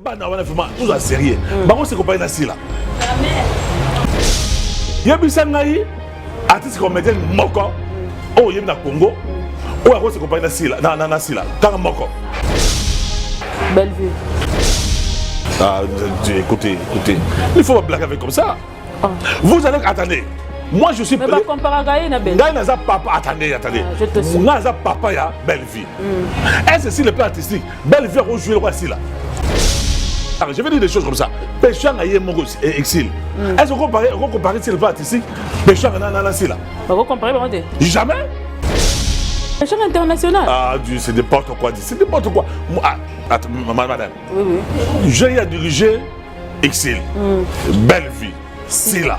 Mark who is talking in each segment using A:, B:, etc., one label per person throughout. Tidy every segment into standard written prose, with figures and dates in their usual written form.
A: Bana wana vraiment tout à sérieux. Bango c'est compagnie na sila. Yebisa ngai artiste comédien moko. Oh yebina Congo. Oh ako c'est compagnie na sila na sila. Tanga moko.
B: Belle vue.
A: Ah écoutez. Il faut pas blaguer avec comme ça. Vous allez attendez. Moi je suis
B: mais pas comparer Gaï na Belle.
A: Gaï na papa attendez.
B: Je te suis.
A: Moi na papa ya Belle vie. Est-ce si le plan artistique Belle vie on joue le roi sila. Je vais dire des choses comme ça. Péchant a yé mon exil. Est-ce qu'on compare sur le plan artistique Péchant a sila.
B: On comparer comment t'es?
A: Jamais.
B: Péchant international.
A: Ah Dieu, c'est n'importe quoi. C'est n'importe quoi. Attends, madame.
B: Oui.
A: J'ai à diriger exil. Belle vie. Sila.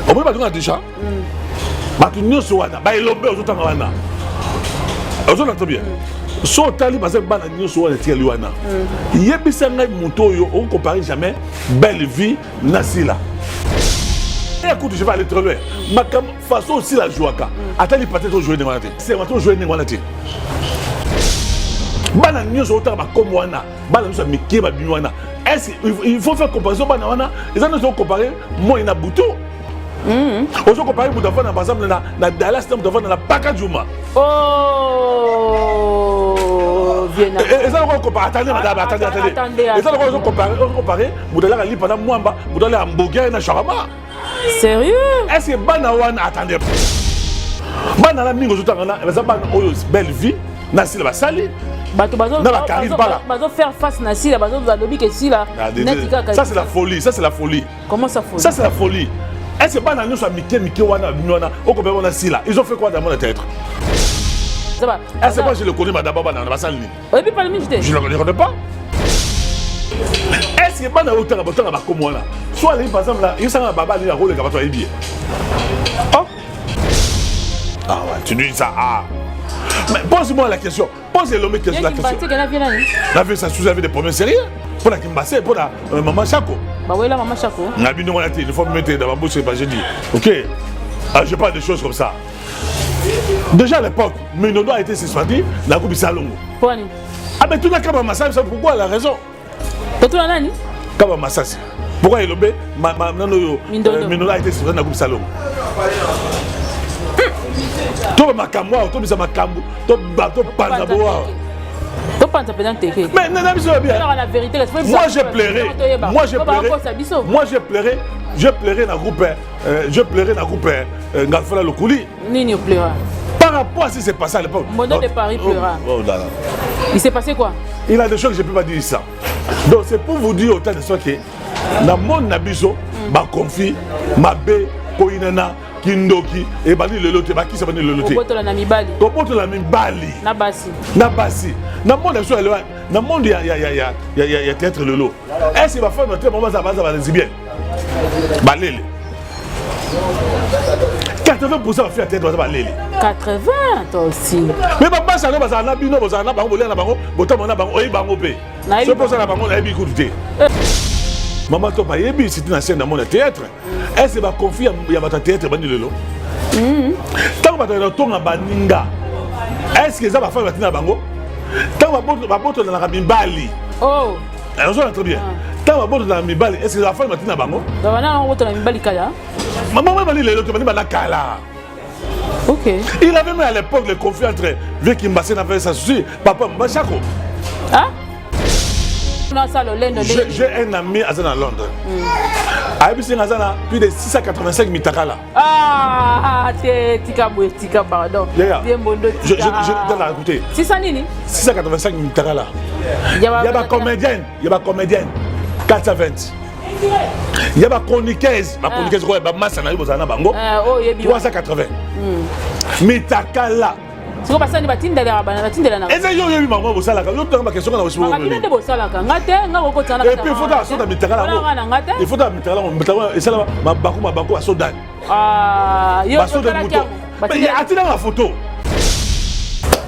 A: On peut pas dire déjà. Tu n'y es pas. Bah il obéit aux autres wana. Aux autres très bien. So tali parce que bana n'y est pas tiens wana. Yebisa ngai moto yo on compare jamais Belle vie na Sila. Écoute, je vais aller très loin. Ma façon aussi la jouaka. Attends, il peut-être jouer dans la tête. C'est maintenant jouer dans la tête. Bana n'y est pas comme wana. Bana nous a mis qui va bien wana. Est-ce il faut faire comparaison bana wana? Ils ont nous comparer moi ina buto. On se compare pour d'avoir par exemple na Dallas nous d'avoir na Pakajuma.
B: Oh Viena.
A: Et ça on compare attendez madame attendez. Et ça on comparer pour d'aller à pendant Mwamba, pour d'aller à Mboga na Sharama.
B: Sérieux?
A: Est-ce que bana wana attendez. Bana la mingo zutanga na bana oyo Belle vie na Sila basali.
B: Bazo faire face na Sila, bazo zalobi que Sila.
A: Ça c'est la folie, ça c'est la folie.
B: Comment ça folie?
A: Ça c'est la folie. Est-ce que bana nous soit Mickey wana binwana au compagnie na Sila. Ils ont fait quoi dans mon théâtre? Est-ce que moi je le connais madame bana na basali?
B: Et puis pas le midi.
A: Je ne le connais pas. Est-ce que bana autant ba comme wana? Soit par exemple là, il s'en baba ni la rôle ka ba bien. Oh. Ah ouais, tu dis ça ah. Mais pose-moi la question. Pose-le la question. La vie, ça sous-avait des problèmes sérieux. Pour la Kimbassé, pour la maman Chako.
B: Bah oui, la maman Chako.
A: On a bien dit, il faut me mettre dans ma bouche, j'ai dit. Ok, je parle de choses comme ça. Déjà à l'époque, Minodo a été suspendu, la coupe Salongo.
B: Pourquoi?
A: Ah mais tout le monde a ça, pourquoi elle a raison?
B: Tout le monde
A: Kaba Massassi. Pourquoi il obéit? Minodo a été suspendu, la coupe Salongo. Toi makamwa toi bisa makambu toi bateau panza boa
B: toi panza pendant teke
A: mais non bien
B: la vérité
A: moi je pleurais je pleurais na groupe Ngalfala Lokuli
B: nini pleura
A: par rapport à ce qui s'est passé à l'époque
B: Mondo de Paris pleura il s'est passé quoi
A: il a des choses que je peux pas dire ça donc c'est pour vous dire autant de choses que na monde na biso ba conflit mabe koinana Kindoki et bali le loté ba qui ça bani le loté
B: Koboto la mibali
A: na basi na monde sur le na monde ya théâtre le lot est-ce va faire notre moment ça va bien balele 80% va faire théâtre va lele
B: 80 toi aussi
A: mais papa ça va na bino boza na bango bolia na bango botamo na bango oyi bango pe c'est pour ça na bango na bi écouter maman toi pas yebi c'est une scène dans mon théâtre est-ce va confier ya votre théâtre bani lelo tant va dans ton baninga est-ce que ça va faire batina bango tant va boto na la mibali
B: oh
A: on s'entend très bien tant va boto na mibali est-ce que ça va faire batina bango
B: wana on boto na mibali kala
A: maman bani lelo to bani bana kala
B: OK
A: il avait même à l'époque le conflit entre Vicky Mbassé na fait ça souci papa Mbachako
B: hein
A: j'ai un ami à Londres. À plus de 685 mitakala.
B: Ah, tika pardon.
A: Bien bondo. Je donne la écouter. 685 mitakala. Il y a pas comédienne. 420. Il y a pas chroniqueuse. Ma chroniqueuse quoi ba massa na yobozana bango. 380. Mitakala.
B: C'est pas ça ni batindela bana batindela na.
A: Eza yo yebi maman bosala ka. Yo tanga question na wasi wo.
B: Ngati nde bosala ka. Ngate ngako ko tsana.
A: Et puis il faut da soda mitakala ngo. Il faut da mitakala ngo. Mitakala et ça mabako soda.
B: Ah, yo
A: soda moto. Mais atina la photo.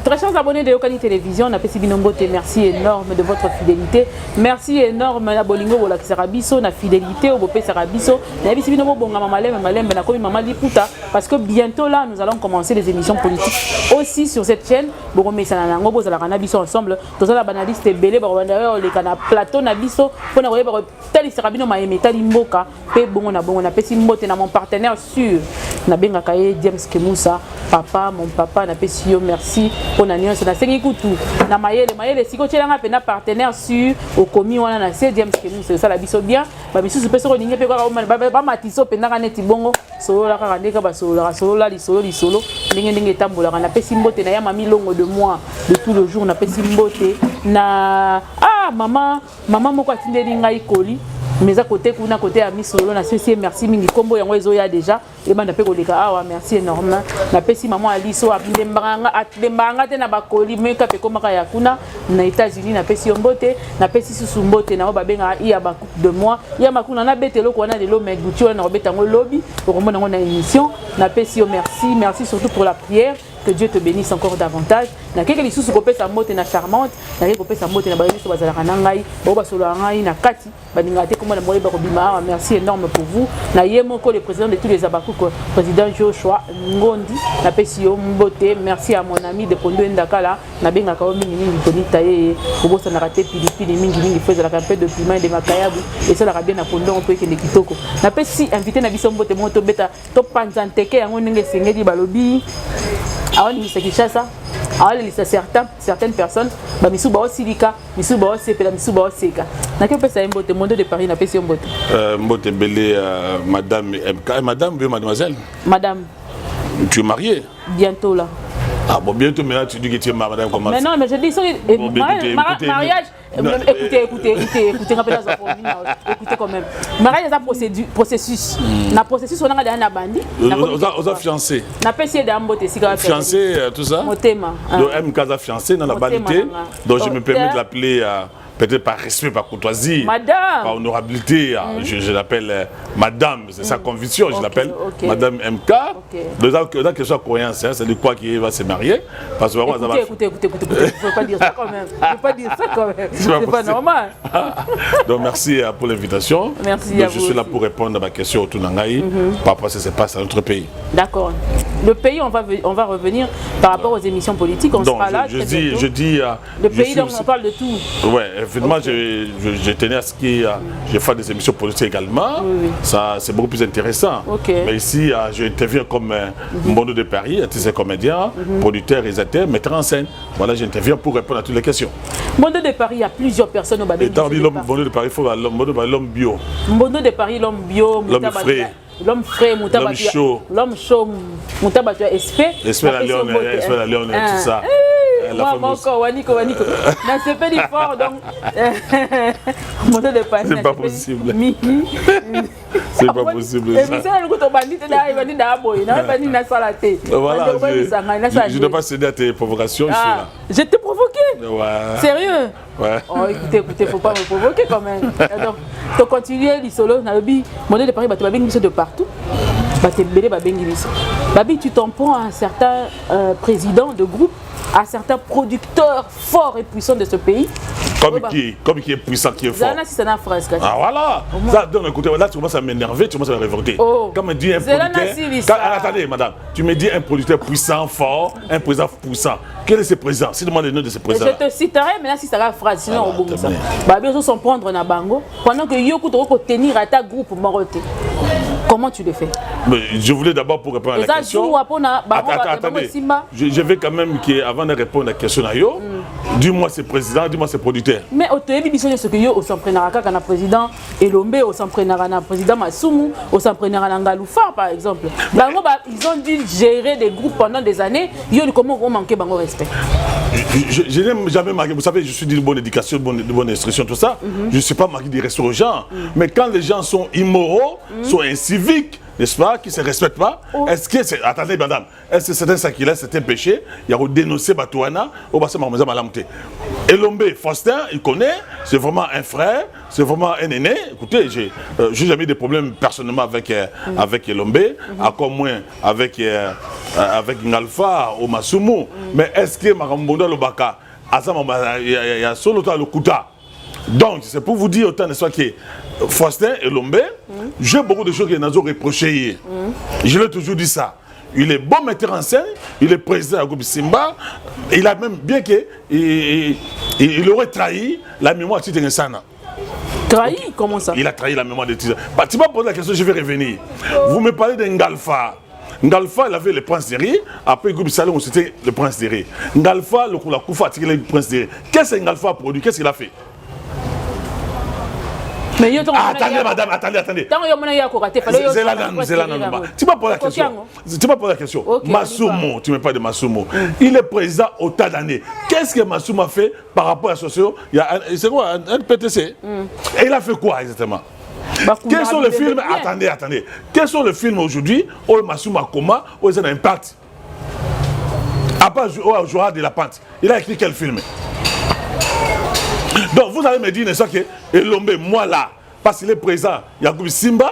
B: Très chers abonnés de Yokani Télévision, on a fait Binombote, merci énorme de votre fidélité. Merci énorme à Bolingo, Bola Sarabiso, na fidélité, au Bopé Sarabiso. Na Bibi Binombo, Bonga Mamalem, Malem, Benakomi, Maman Liputa. Parce que bientôt là, nous allons commencer les émissions politiques aussi sur cette chaîne. Boromé Sanango, Bozala Ranabiso ensemble. Tous les banalistes belé, Boromé, les canaux plateau, Nabiso, pour nous voir tel Sarabino, Maïmé, Talimboka, Pe Bon, on a fait Simbote, na mon partenaire sûr. Nabenga Kaye, James Kemoussa, papa, mon papa, na Pesio, merci. On a nié, c'est na Sengikutu. Na Mayele, si tu as un partenaire sûr, au commis, on a na James Kemoussa, c'est ça la biso bien. Babisu, c'est pas ce qu'on y a, pas matiso, pendant neti bongo, solo la carandeka, solo la, li solo, n'ingé tambola, on a Pessimbote, na ya mami longo de moi, de tout le jour, on a Pessimbote, na, maman, moko atinde linga ikoli. Mais à côté, kuna côté ami solo na ceci merci mingi kombo yango ezoya déjà et banda pe koleka awa merci énormément na pesi maman aliso atembanga te na bakoli me ka pe komaka ya kuna na États-Unis na pesi yombote na pesi susumbote na babenga iya ba coupe de moi ya makuna na betelo ko na lelo meguti na robeta ngo lobby pour mona ngo na émission na pesi yo merci surtout pour la prière. Que Dieu te bénisse encore davantage. Na quelques les sous copé sa motte na charmante, na copé sa motte na bayebi so bazala kanangai, ba solo ngai na kati, ba ningate comme na moye ba kobima. Merci énorme pour vous. Na yemoko le président de tous les Abakuko, président Joshua Ngondi, na pesio mbote. Merci à mon ami de Pondo Ndakala, na benga ka mingi bonita ye, ko ça na raté pilipili mingi faisait la campagne de piment de makayabu et ça la bien na Pondo on peut que les kitoko. Na pesi invité na biso mbote moto beta top panzanteke yango ndenge sengeli balobi. Alors, il y a certaines personnes, Misou Bao Silika, Misou Bao Sepela, Misou Bao Seka. N'a que ça un beau monde de Paris, n'a pas si un beau.
A: Mbote Belé, madame MK, madame, oui, mademoiselle.
B: Madame.
A: Tu es mariée?
B: Bientôt là.
A: Ah bon, bientôt maintenant tu dis que tu es madame comment?
B: Mais non, mais je dis ça, mariage. Écoutez, quand même. Mariage, c'est un processus. Le processus, on a un bandi.
A: On a fiancé.
B: On a essayé d'emboter.
A: Fiancé, tout ça? Donc, MK a fiancé dans la banalité. Donc, je me permets de l'appeler peut-être par respect, par courtoisie,
B: madame.
A: Par honorabilité. Je l'appelle madame, c'est sa conviction, je l'appelle madame MK. Donc, dans que soit croyance, c'est de quoi qui va se marier. Parce que
B: écoutez, il ne faut pas dire ça quand même. Il ne faut pas dire ça quand même. C'est pas normal.
A: Donc, merci pour l'invitation.
B: Merci
A: donc,
B: à vous.
A: Je suis là pour répondre à ma question au Tunangaï par rapport à ce qui se passe dans notre pays.
B: D'accord. Le pays, on va revenir par rapport aux émissions politiques. On sera là.
A: Je dis.
B: Le pays, donc on parle de tout.
A: Ouais, effectivement, je tenais à ce que je fasse des émissions politiques également.
B: Oui.
A: Ça, c'est beaucoup plus intéressant. Mais ici, j'interviens comme Mbondo de Paris, artiste comédien, producteur, réalisateur, metteur en scène. Voilà, j'interviens pour répondre à toutes les questions.
B: Mbondo de Paris, il y a plusieurs personnes au Babé.
A: Et dans Mbondo de Paris, il faut l'homme bio.
B: Mbondo de Paris, l'homme bio,
A: l'homme frais.
B: L'homme frais, l'homme chaud. L'homme chaud, Moutabatua SP.
A: Espère la Léon, tout ça.
B: Moi, Waniko. Mais c'est pas du fort, donc. Mbondo de Paris.
A: C'est pas possible. C'est pas possible. Voilà, je ne dois pas céder à tes provocations.
B: Je t'ai provoqué. Sérieux?
A: Ouais.
B: Oh, écoutez, faut pas me provoquer quand même. Donc, tu continues l'isolo, Nabi, Mbondo de Paris, tu vas bien de partout. Babi, tu t'en prends à un certain président de groupe, à certains producteurs forts et puissants de ce pays.
A: Comme qui est puissant, qui est fort. Ah voilà. Ça, donc, écoutez, là tu commences à m'énerver, tu commences à me révolter. Quand me dit un producteur... Attendez, madame, tu me dis un producteur puissant, fort, un président puissant. Quel est ce président? Si demande le nom de ce président.
B: Je te citerai, mais là si ça va phrase, sinon on boum ça. Babi, ils sont prendre na bango pendant que Yoko te tenir à ta groupe Moroté. Comment tu le fais?
A: Mais je voulais d'abord pour répondre à la question. Attendez, je vais quand même, avant de répondre à la question, dis-moi ce président, dis-moi ce producteur.
B: Mais au début, il y a ce que au Samprenaraka, quand le président Elombe, au Samprenaraka, président Masumu, au Samprenaraka Ngaloufa, par exemple. Ils ont dû gérer des groupes pendant des années. Comment on manquait de respect?
A: Je n'ai jamais marqué. Vous savez, je suis d'une bonne éducation, de bonne instruction, tout ça. Je ne suis pas marqué des respect aux gens. Mais quand les gens sont immoraux, sont inciviques, n'est-ce pas, qui ne se respectent pas. Est-ce que c'est... Attendez, madame, est-ce que c'est un sacrilège, c'est un péché? Il y a dénoncé Batouana, au bassin Marmeza Malamte. Elombe, Faustin, il connaît, c'est vraiment un frère, c'est vraiment un aîné. Écoutez, j'ai jamais eu de problèmes personnellement avec Elombe, encore moins avec Ngalfa ou Masumu. Mais est-ce que Marambondo Lobaka, il y a solo le Kuta? Donc, c'est pour vous dire autant de fois que Faustin Elombe, j'ai beaucoup de choses que nous avons reprochées. Je l'ai toujours dit ça. Il est bon metteur en scène, il est président du groupe Simba, il a même bien il aurait trahi la mémoire de Tite Sana.
B: Trahi? Comment ça?
A: Il a trahi la mémoire de Tite. Bah, tu m'as posé la question, je vais revenir. Vous me parlez de Ngalfa. Ngalfa, il avait le prince de Ré, après le groupe Salon, c'était le prince de Ré. Ngalfa, le Koufa, c'était le prince de Ré. Qu'est-ce que Ngalfa a produit? Qu'est-ce qu'il a fait?
B: Mais
A: attendez, madame, attendez. Tu m'as posé la question. Tu m'as posé la question. Masumu, tu me parles de Masumu. Il est président au tas d'années. Qu'est-ce que Masumu a fait par rapport à Socio? C'est quoi un PTC? Et il a fait quoi exactement? Quels sont les films? Attendez. Quels sont les films aujourd'hui où Masumu a coma, où il a un impact? À part Joa de la Pente, il a écrit quel film? Donc vous allez me dire, n'est-ce pas, que Elombe, moi là, parce qu'il est présent, il y a Goubi Simba,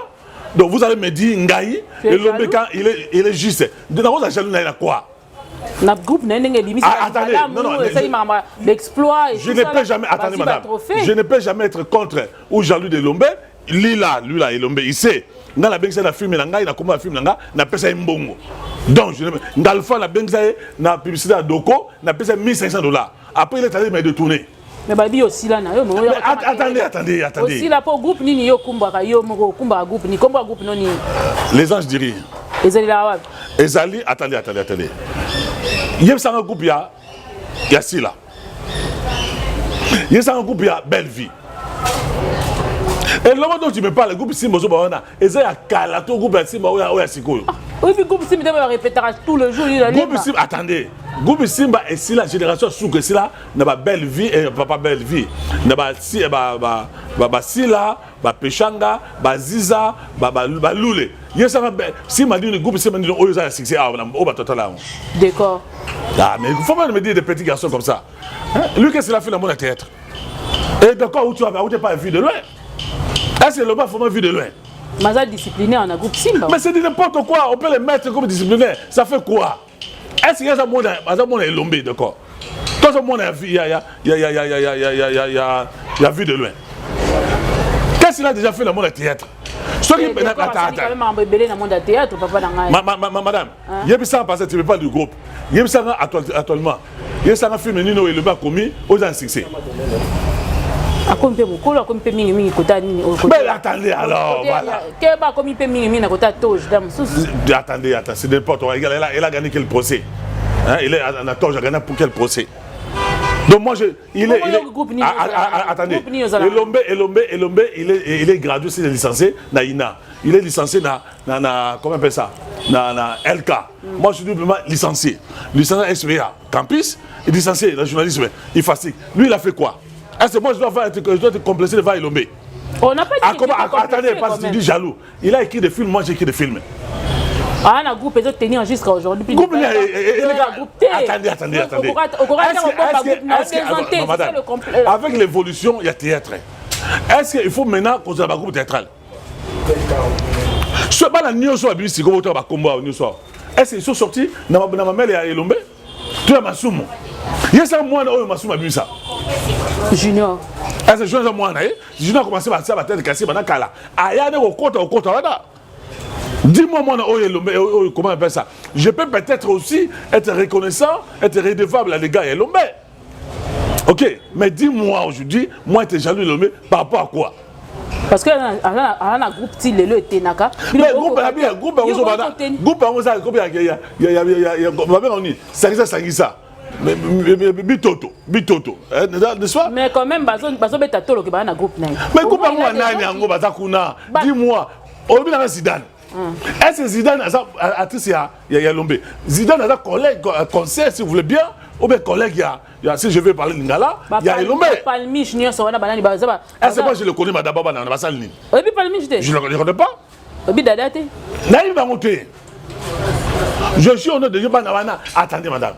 A: donc vous allez me dire, Ngaï, Elombe, quand il est juste, de la rose à Jalou, il a quoi? Attendez, non, je ne peux jamais, attendez madame, je ne peux jamais être contre ou jaloux de Elombe, lui là, Elombe, il sait, dans la Bengsa, la film, il a comment la film, il a payé un mbongo. Donc, dans le fond, la Bengsa, la publicité à Doko, il a payé $1500. Après, il est allé me détourner.
B: Mais babi aussi là,
A: attendez.
B: Aussi là pour groupe ni yo kumbaka yo moko kumba groupe ni komba groupe non ni.
A: Les anges diri.
B: Ezali là wa.
A: Ezali, attendez. Yem sanga groupe ya Sila. Yem sanga groupe ya Belle Vie. Et le moment dont tu me parles, le groupe Simba Zobawana, Ezali a kalato groupe Simba oya sikoyo.
B: Oui, le groupe Simba va répéter tout le jour.
A: Groupe Simba, attendez. Groupe Simba et si la génération souk si là n'a pas belle vie et pas belle vie n'a pas si Sila Pechanga Ziza Loulé yes si m'a dit le groupe Simba dit oh ça c'est oh total.
B: D'accord.
A: Ah mais il faut pas me dire des petits garçons comme ça. Lui qu'est-ce qu'il a fait dans mon théâtre? Et d'accord où tu n'as pas vu de loin? Est-ce que le bas faut pas vu de loin?
B: Maza discipliné en a groupe Simba.
A: Mais c'est n'importe quoi, on peut les mettre comme disciplinaire. Ça fait quoi? Est-ce qu'il y a un monde Elombe, d'accord? Tout le monde a vu, il y a vu de loin. Qu'est-ce qu'il a déjà fait dans le monde de théâtre? Madame, il y a ça parce que tu ne veux pas du groupe. Il y a ça actuellement. Il y a ça un film Nino Elombe a commis aux ans succès. Mais attendez alors, voilà. Attendez, c'est n'importe quoi. Elle a gagné quel procès? Il est en attente, j'ai gagné pour quel procès? Donc moi, attendez, Elombe, il est gradué, il est licencié dans INA. Il est licencié dans, comment on appelle ça? Dans LK. Moi, je suis doublement licencié. Licencié SPA, campus, et licencié dans le journalisme. Il fatigue. Lui, il a fait quoi? Est-ce que moi je dois être complexé devant Elombe?
B: On n'a pas dit
A: attendez, parce que tu dis jaloux. Il a écrit des films, moi j'ai écrit des films.
B: Ah, un groupe peut tenir jusqu'à aujourd'hui.
A: Attendez. Avec l'évolution, il y a théâtre. Est-ce qu'il faut maintenant qu'on ait un groupe théâtral? Ce n'est pas la nuit soit abusée, comme on va combattre. Est-ce qu'ils sont sortis dans ma mère et à Elombe? Tu as Masumu. Il y a ça, moi, Masumu a bu ça.
B: Junior.
A: Est-ce que Junior a commencé à faire la tête cassée pendant qu'elle a. Ayane au côté. Dis-moi, moi, comment on appelle ça? Je peux peut-être aussi être reconnaissant, être redevable à les gars et l'homme. Ok, mais dis-moi aujourd'hui, moi, tu es jaloux de l'homme par rapport à quoi?
B: Parce que un groupe style le Tenaka.
A: Mais groupe Sangisa. Bitoto.
B: Mais quand même, bazo betatolo ke ba na groupe na.
A: Mais groupe moi nani yango bazakuna. Dis-moi, obi na Zidane. Est-ce que Zidane a artiste ya Lombe? Zidane a collègue conseil si vous voulez bien. Ou bien collègue si je vais parler lingala, il y a Lombe.
B: Palmiche ni so wana banani baza ba.
A: Est-ce que moi je le connais madame Baba na Basalini?
B: Oui, Palmiche.
A: Je ne le connais pas.
B: Obi dada te.
A: Naïve va monter. Je suis honnête de dire, attendez madame.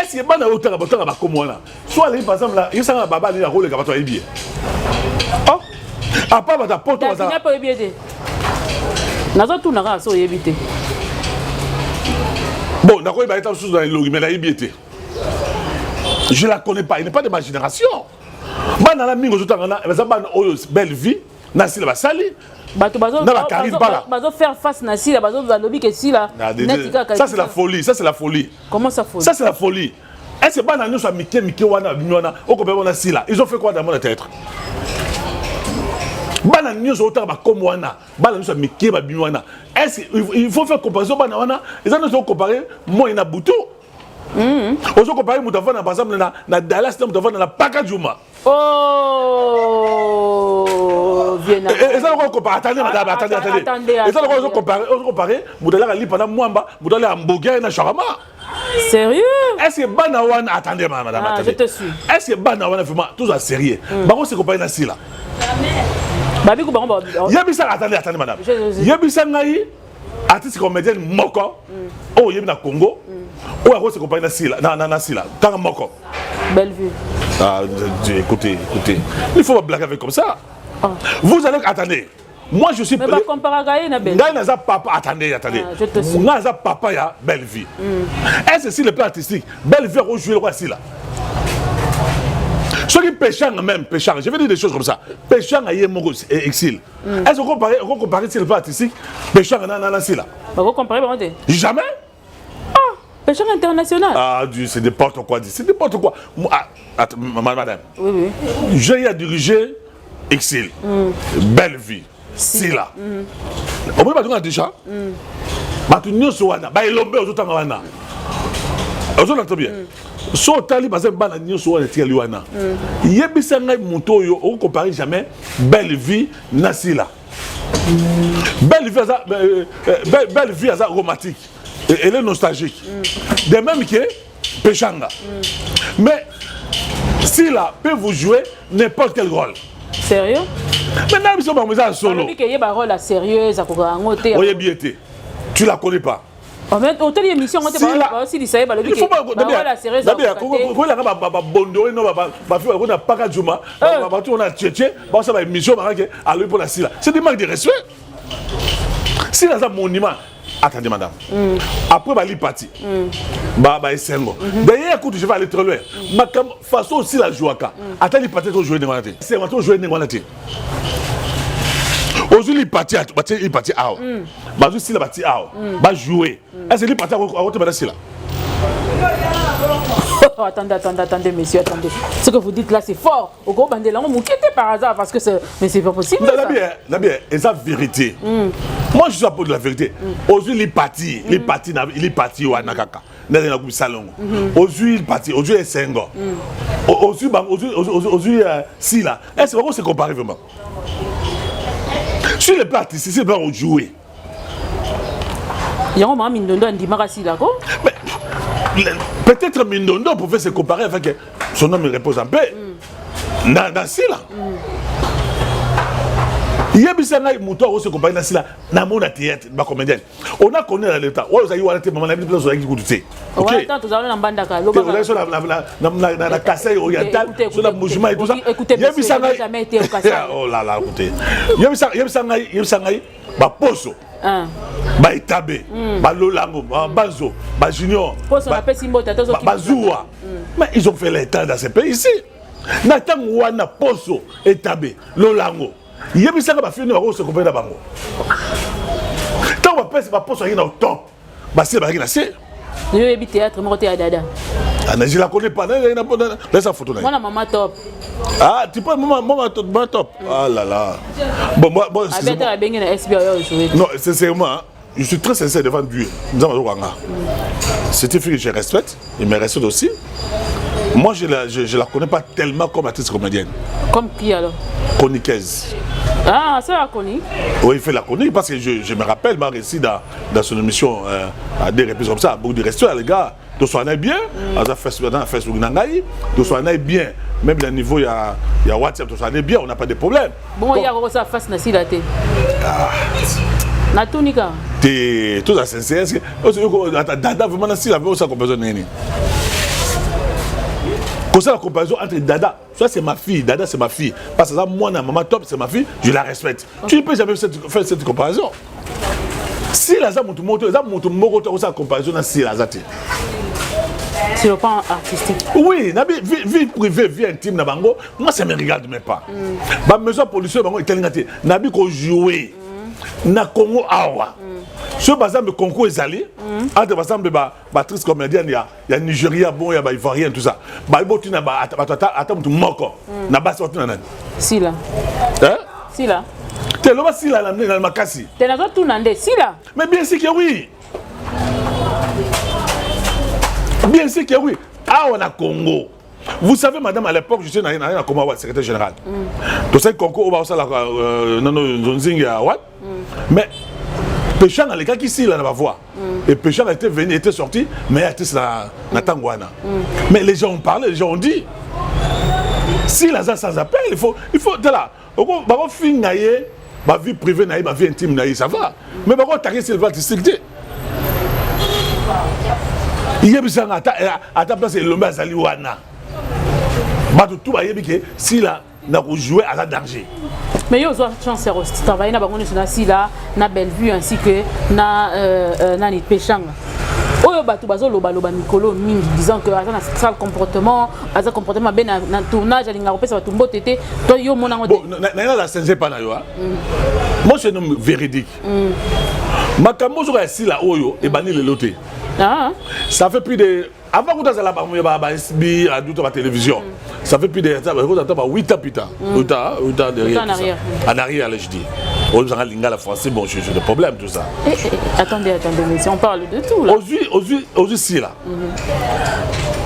A: Est-ce que bana autant à ba comme là? Soit les par exemple là, il s'en va baba la rôle que tu bien. Oh. À part ta porte
B: ça. Tu n'as pas bien te. Nazo tout na so yebité.
A: Bon, d'accord, il va être sous dans le mais la yebité. Je la connais pas, il n'est pas de ma génération. Bana la mingo autant na, ça bana belle vie, na sila ba sali.
B: Bazo faire face na sila, bazo lobby que sila.
A: Ça c'est la folie, ça c'est la folie.
B: Comment ça folie?
A: Ça c'est la folie. Est-ce que bana nous soit Mickey wana wana, au copain on a sila. Ils ont fait quoi dans mon tête? Bana nous autant ba comme wana, bana nous soit Mickey ba wana. Est-ce il faut faire comparaison bana wana, ils ont comparer moi ina butu. On se compare par exemple na Dallas dans la Pacajuma.
B: Oh, Viena.
A: Et ça on compare, attendez madame, attendez. Et ça on compare, Moudala li pendant Mwamba, Moudala hamburger na shawarma.
B: Sérieux?
A: Est-ce que Banawan attendez madame, attendez.
B: Je te suis.
A: Est-ce que Banawan vraiment tout ça sérieux? Bako se compare na sila.
B: Babi ko bango.
A: Yebisa attendez madame. Yebisa ngai artiste comédienne moko. Oh yebi na Congo. Ou à se comparer na sila, na sila. Tant moko.
B: Belle vue.
A: Ah, écoutez. Il faut pas blaguer avec comme ça. Oh. Vous allez attendez. Moi je suis.
B: Mais pas comparer à na belle.
A: Naza papa attendez. Naza papa ya belle vie. Est-ce que si le plan artistique, belle vie a joué le roi sila. Ceux qui pêchent même, je vais dire des choses comme ça. Pêchant à Yemoro exil. Est-ce qu'on compare si le plan artistique, pêchant à sila?
B: Vous comparez vraiment?
A: Jamais.
B: Pêcheur international.
A: Ah, c'est n'importe quoi. C'est n'importe quoi. Madame.
B: Oui.
A: J'ai à diriger Exil. Belle vie. Sila. On peut pas dire déjà. Matunyo sowana. Ba ilombe ozotanga wana. Ozotanga bien. So tali bazem bana nyo sowana tiali wana. Yebisa ngai muto yo on compare jamais belle vie na Sila. Belle vie à romantique. Elle est nostalgique. De même que Pechanga. Mais Sila peut vous jouer n'importe quel rôle.
B: Sérieux?
A: Maintenant, ils sont en solo.
B: Il y a un rôle sérieux.
A: Oui, bien été. Tu la connais pas.
B: En fait, autant d'émissions, on va aussi dire ça. Il faut pas la sérieuse.
A: C'est des marques de respect. Si dans un monument, attendez madame, après bah, parti, bah Sengo. D'ailleurs, écoute, je vais aller très loin. Ma façon aussi la jouaka. Attendez, parti pour jouer dans la tête. C'est maintenant jouer dans la tête. Aujourd'hui, il parti à bah juste la partie à bah jouer. Est-ce qu'il parti à votre madame là?
B: Attendez, monsieur, attendez. Ce que vous dites là, c'est fort. Au gros bandé, là, on m'a quitté par hasard parce que mais c'est pas possible.
A: La bien, et ça vérité. Moi, je suis pour de la vérité. Aujourd'hui, il est parti au Nakaka. Dans la salon. Aujourd'hui, il est parti. Aujourd'hui, il est Sengo. Aujourd'hui, si là. Est-ce que c'est comparé vraiment? Sur les plats, c'est pas jouer.
B: Il y a un moment, Mindondo, un dimarasi là, quoi.
A: Peut-être Mindondo pouvait se comparer avec son nom, il repose en paix. Dans Sila. Il y a des gens qui se comparent dans Sila. Dans mon théâtre, ma comédienne. On a connu l'État. On a eu un maman, on a eu place qui écoutait. Ok. On a la Kassai orientale, sur la mouvement et tout ça.
B: Écoutez, il n'a jamais été au Kassai.
A: Oh là là, écoutez. Il y a Poso. Ba Itabe, ba Lolango, ba Bazo, ba Junior, ba Zoua. Mais ils ont fait l'état dans ces pays ici. Nathan Wana, Poso, Itabe, Lolango. Il y a des gens qui ont fait des bango. Tant qu'on passe, ba Poso est au top. Ba c'est ba c'est.
B: Je vais habiter théâtre, moi à Dada.
A: Ah, je la connais pas. Laisse la photo là.
B: Moi la maman top.
A: Ah, tu peux maman top. Ah là là. Bon moi non, sincèrement, je suis très sincère devant Dieu. C'est une fille que je respecte, il me respecte aussi. Moi, je la connais pas tellement comme actrice comédienne.
B: Comme qui alors?
A: Coniquaise.
B: Ah, c'est la conique.
A: Oui, il fait la conique parce que je me rappelle, ma récit dans son émission à des reprises comme ça, beaucoup de restaurants, les gars, de soigner bien, dans Facebook, de soigner bien, même le niveau, il y a WhatsApp, tout ça, on est bien, on n'a pas de problème.
B: Bon, il y a ça face na si la té. Na tunika.
A: T'es tout ça sincère. Dada vraiment na si la veut ça comparaison nini. Comme ça la comparaison entre Dada, ça c'est ma fille, Dada c'est ma fille. Parce que ça moi na maman top c'est ma fille, je la respecte. Tu ne peux jamais faire cette comparaison. Si la za mutu moto, za mutu moko ça comparaison na si la za té.
B: Sur le plan artistique.
A: Oui, vie privée, vie intime na bango, moi ça me regarde même pas. Ba maison policier bango etelingate, nabi ko jouer. Na Congo awa. Ce bazar de concours ezali, entre bazar de actrice comédienne il y a Nigeria bon, il y a Ivoirien tout ça. Ba iboti na ba ata mutu moko. Na ba sorti na nani.
B: Si là.
A: Hein?
B: Si là.
A: T'es là si là na makasi.
B: T'es na tout nandé si là.
A: Mais bien sûr que oui. Bien sûr que oui. Ah, on a Congo. Vous savez, madame, à l'époque, je suis dans comme secrétaire général. Tout ça, concours, on va ça, mais Péchan, les gars qui ici, là, on va voir. Et Péchan était venu, était sorti, mais il était dans Tangwana. Mais les gens ont parlé, les gens ont dit. Si la sans appel, il faut là. On finir ma vie privée, ma vie intime, ça va. Mais par contre, t'as va districter. Il y a ta place, l'homme a sali wana. Tout va y aller si là, n'a pas joué à la danger.
B: Mais il y a aussi chance de travailler dans la si là, na Bellevue ainsi que na Péchang. Oyo batu bazo loba mikolo mingi disant que asa na sale comportement ben na tournage alinga kopesa batu mbotete to yo mona ngote.
A: Bon, na la senze pa na yo. Moi c'est un homme véridique. Makambo zo si la oyo e bani le loté. Ah. Ça fait plus de avant que tu as la SB à la télévision. Ça fait plus de 8 ans plus tard. 8 ans derrière. En arrière, je dis. On a la français, bon, j'ai des problèmes, tout ça.
B: Attendez, mais si on parle de tout là.
A: Aujourd'hui, là.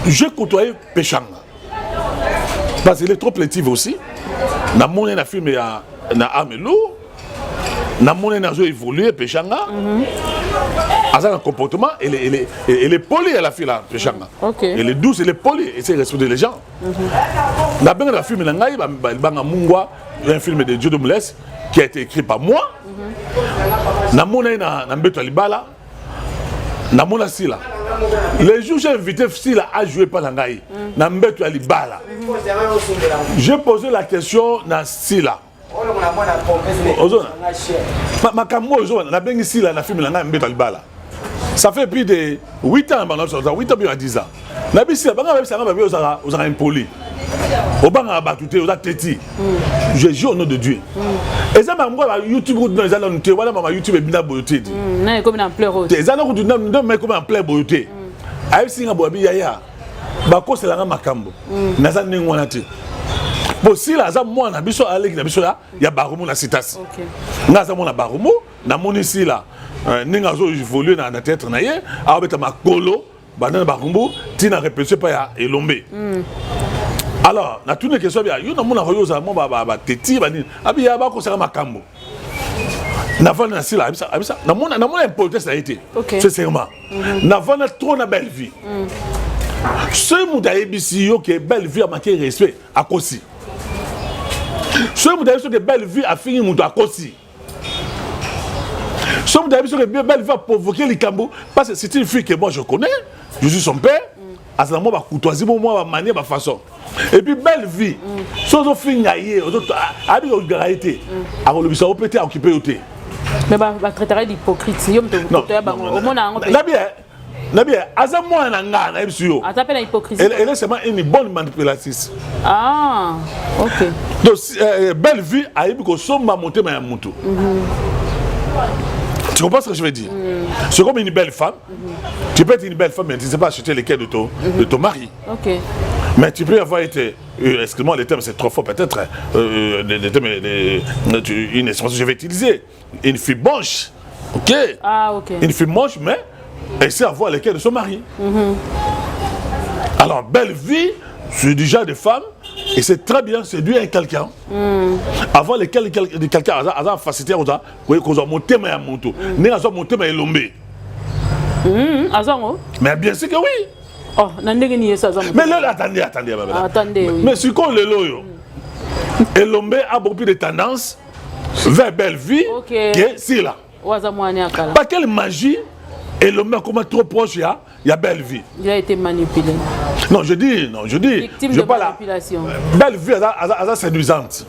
A: J'ai côtoyé Péchang. Parce qu'il est trop plaintif aussi. Na mon na film na Amelo. Na mon na évolué Péchanga. À un comportement, elle est polie à la fille là, Péchanga. Okay. Elle est douce, elle est polie, et c'est respecter les gens. La bien la film Nangaï, Mungwa, un film de Dieu de Moulès qui a été écrit par moi. Namona na Mbeto Alibala, Namona Sila. Les jours j'ai invité Sila à jouer par Nangaï, na Mbeto Alibala. J'ai posé la question na Sila. Ma camo, la bien ici, la film Nangaï Mbeto Alibala. Ça fait plus de 8 ans, 8 ans, 10 ans. La bisi, vous avez impoli. Au banc à batouté, vous avez téti. Je joue au nom de Dieu. Et ça, YouTube, YouTube est bien beauté.
B: Non, comme un pleur aussi.
A: Les gens qui comme un pleur beauté. Aïe, si vous avez yaya, bako c'est la makambo. Naza n'engwanate. Bon, si la zam moi na biso avec na biso là, il y a barumo na citas. Naza mon na barumo, na mon ici là. Ninga zo évolué na tête na ye, a beta makolo, banana barumo, tina répété pas ya elombe. Alors, na toutes les questions bien, yo na mon royo za mo ba teti ba ni, abi ya ba ko sera makambo. Na vana si là, abisa, na mon importance ça a été. C'est seulement. Na vana trop na belle vie. Ce monde a ébisi yo que belle vie a manqué respect à Kosi. Ce monde a que belle vie a fini monde à Kosi. Ce monde a que belle vie a provoqué les Cambo parce que c'est une fille que moi je connais, je suis son père. À ce moment là, courtoisie, moi manière, ma façon. Et puis belle vie. Soit aux filles naïe, aux autres à dire gravité. Alors le bisa peut-être occupé au thé.
B: Mais bah traiterait d'hypocrite.
A: Non. Nabia, azamwa na nga na ebsuyo.
B: Atapela hypocrisie.
A: Elle est seulement une bonne manipulatrice.
B: Ah, OK.
A: Donc belle vie a eu que somma monter ma mutu. Tu comprends ce que je veux dire? C'est comme une belle femme. Tu peux être une belle femme mais tu ne sais pas acheter les quais de ton mari.
B: OK.
A: Mais tu peux avoir été excuse-moi le terme c'est trop fort peut-être une expression que je vais utiliser une fille moche. OK.
B: Ah, OK.
A: Une fille moche mais elle sait avoir les quais de son mari. Alors, belle vie, c'est déjà des femmes, et c'est très bien séduire quelqu'un. Avoir les quais de quelqu'un, à la facilité, qu'on a monté ma moto, n'est pas monté ma lombé. Mais bien sûr que oui.
B: Oh, n'andé ni ça.
A: Mais là, attendez.
B: Attendez, oui.
A: Mais si qu'on le loyo, Elombe a beaucoup plus de tendance vers belle vie que Sila. Par quelle magie Elombe comment trop proche il y a belle vie.
B: Il a été manipulé.
A: Non, je dis.
B: Victime de manipulation.
A: Belle vie, elle est séduisante.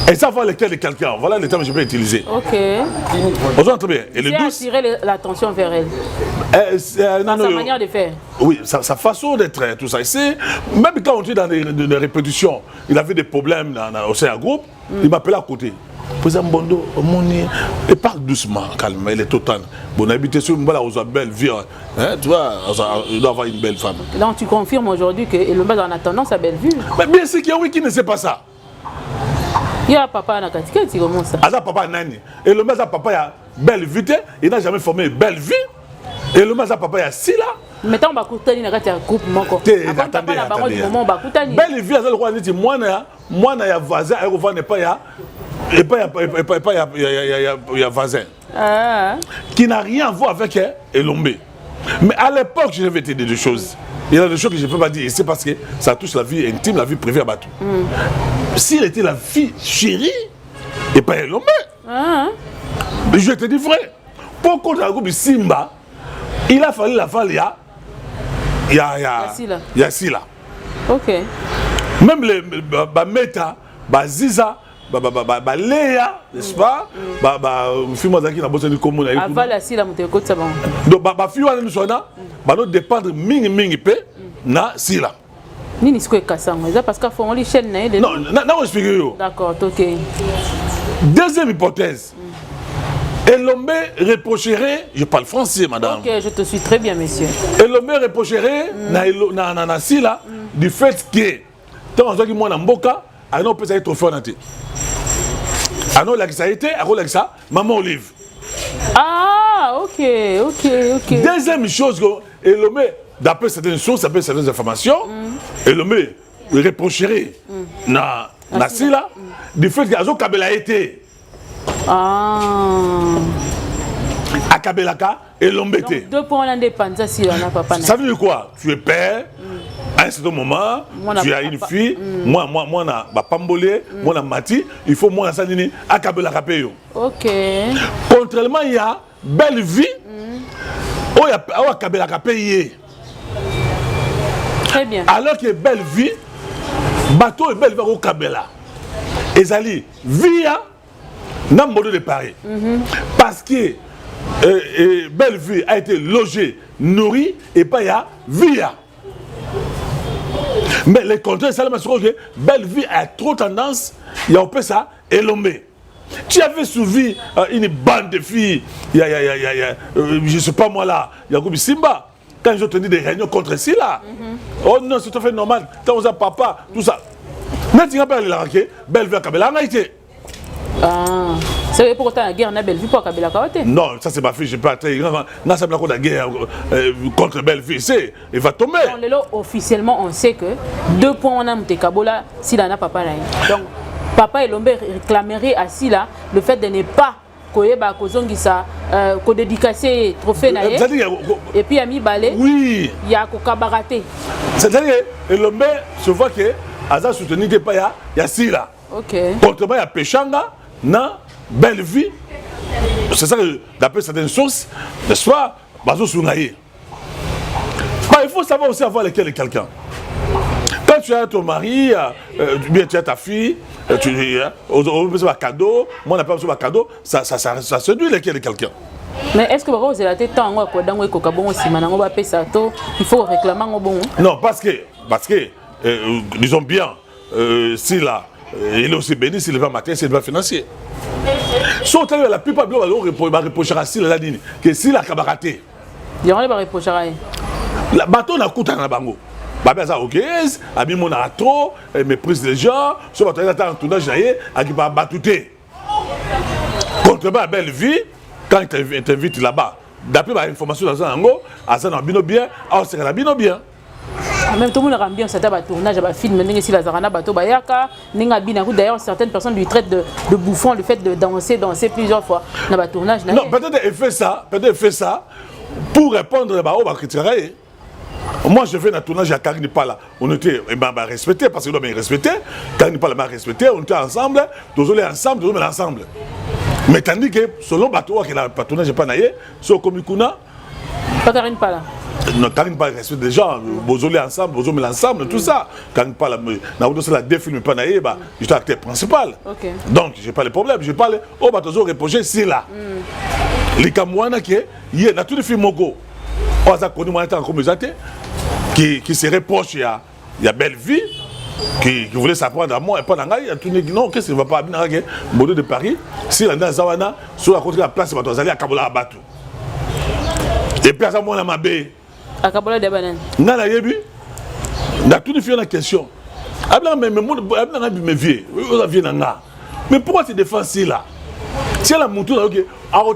A: Et ça va lequel de quelqu'un. Voilà le terme que je peux utiliser.
B: Ok.
A: On entend bien. Et le
B: douce. Attirer l'attention vers elle. Sa manière de faire.
A: Oui, sa façon d'être, tout ça. Même quand on était dans des répétitions, il avait des problèmes au sein du groupe, il m'appelait à côté. Président Bondo, il parle doucement, calme, il est total. Bon, habité sur une belle vie, hein, tu vois, il doit avoir une belle femme.
B: Donc tu confirmes aujourd'hui que Elombe en a tendance à belle vue.
A: Mais bien sûr qu'il y a oui qui ne sait pas ça.
B: Il y a papa na katika tu comment ça?
A: Aza papa nani? Et le mec papa a belle vie, il n'a jamais formé une belle vie. Et le mec papa a Sila.
B: Mais tant ba kutani na kati ya groupe moko.
A: Attendez.
B: Bakutani.
A: Belle vie aza ko niti mwana ya voisin et ko ne pas ya et pas ya voisin. Qui n'a rien à voir avec Elombe. Mais à l'époque, je vais te dire des choses. Il y a des choses que je ne peux pas dire. C'est parce que ça touche la vie intime, la vie privée à Batou. S'il était la fille chérie, et pas Elombe. Mais je te dis vrai. Pourquoi dans le groupe Simba, il a fallu la faire, il y a Sila.
B: Ok.
A: Même les Meta, Ziza, Léa, n'est-ce pas? Film qui n'a pas besoin de commun.
B: Avant la Sila, mon écoute ça va.
A: Donc, film qui nous doit dépendre mingi peu na Sila.
B: Ni ce que Kassam, parce qu'il faut les chaînes.
A: Non, non, expliquez.
B: D'accord, ok.
A: Deuxième hypothèse. Elombe reprocherait, je parle français, madame.
B: Ok, je te suis très bien, monsieur.
A: Elombe reprocherait na Sila du fait que tant que moi na mboka, on peut être trop fort. Alors là, ça a été, alors là, ça, maman Olive.
B: Ah, ok.
A: Deuxième chose, Elombe, d'après certaines sources, d'après certaines informations, Elombe reprocherait na Sila du fait que Azo Kabela a été. À Kabelaka et Lombete.
B: 2 points d'indépendance si on n'a pas.
A: Ça veut dire quoi? Tu es père, à un certain moment, tu as une fille, moi, na Pambolé, moi, na Mati, il faut moi, na Sanini, à Kabelaka payo.
B: Ok.
A: Contrairement, il y a belle vie, où il y a Kabelaka payé.
B: Très bien.
A: Alors que belle vie, bateau et belle vie au Kabela. Et Zali, via. N'a pas de Paris. Parce que Bellevue a été logée, nourrie et pas ya via. Mais les contraires, ça que Bellevue a trop tendance, il y a un peu ça, Elombe. Tu avais suivi une bande de filles, je ne sais pas moi là, il y a comme Simba, quand ils ont tenu des réunions contre Sila. Oh non, c'est tout à fait normal, quand on a papa, tout ça. Mais tu n'as pas dit Bellevue a Kabela a été.
B: C'est pourtant la guerre n'a belle vue pour Kabila Kaote.
A: Non, ça c'est ma fille, je peux attendre. Non, c'est la guerre contre belle fille, c'est il va tomber.
B: Officiellement, on sait que 2 points on a monté Kabola s'il en a papa là. Donc papa Elombe réclamerait à Sila le fait de ne pas koyeba kozongisa ko dédicacer trophée na et puis ami balé.
A: Oui.
B: Il y a ko kabaraté.
A: C'est-à-dire Elombe se voit que Aza soutenu que pas ya Sila.
B: OK.
A: Contrairement à Pechanga na belle vie. C'est ça que d'après certaines sources, n'est-ce pas? Bazo Sounaï. Il faut savoir aussi avoir lequel est quelqu'un. Quand tu as ton mari, bien tu as ta fille, on peut un cadeau, moi on n'a pas besoin d'un cadeau, ça séduit lequel est quelqu'un.
B: Mais est-ce que vous avez la tête en il faut réclamer un bon?
A: Non, parce que disons bien, si là, il est aussi béni s'il va matin, s'il va financier. Sauf que la plupart de gens reprochent à Sila que Sila a kabaraté.
B: Il y a des reproches à rien.
A: La bateau n'a coûté à bango. Babé ça ok, abi mon a trop, méprise les gens, ce bateau est en tournage naïe, à qui va batouter. Contrairement à belle vie, quand il t'invite là-bas, d'après l'information dans un ango, à ça n'a bien, à ça n'a bien.
B: Même tout le monde a bien ça un tournage à film si la zarana bateau bayaka ninga bina d'ailleurs certaines personnes lui traitent de bouffon le fait de danser plusieurs fois dans le tournage.
A: Non, peut-être il fait ça pour répondre au critiquer. Moi, je vais dans le tournage à Karine Pala. On était respectés parce que nous avons respecté. Karine Pala m'a respecté. On était ensemble. Tous les ensemble, tous les ensemble. Mais tandis que selon Bateau, qui est le tournage pas naïe, sur Komikuna.
B: Pas Karine Pala.
A: Non, Karine Pala respecte des gens. Bozolé ensemble, Bozolé ensemble, tout ça. Karine Pala, dans deux films pas naïe, j'étais acteur principal. Donc, je n'ai pas de problème. Je parle au Bateau reproché, c'est là. Les Kamouana qui est, il y a tous les films Mogo. On a connu moi comme qui se reproche, il y a Belle Vie, qui voulait s'apprendre à moi et pas dans il y a tout non, qu'est-ce qui ne va pas bien avec Bordeaux de Paris, si la Zawana, sur la côté de la place, on va aller à Kabola Abatou. Et puis à ça, moi, on a ma baie.
B: À Kabola de Banane.
A: Non, la Yébi, on a tout fait la question. Mais pourquoi tu défends ça là? Si elle a monté, ok. On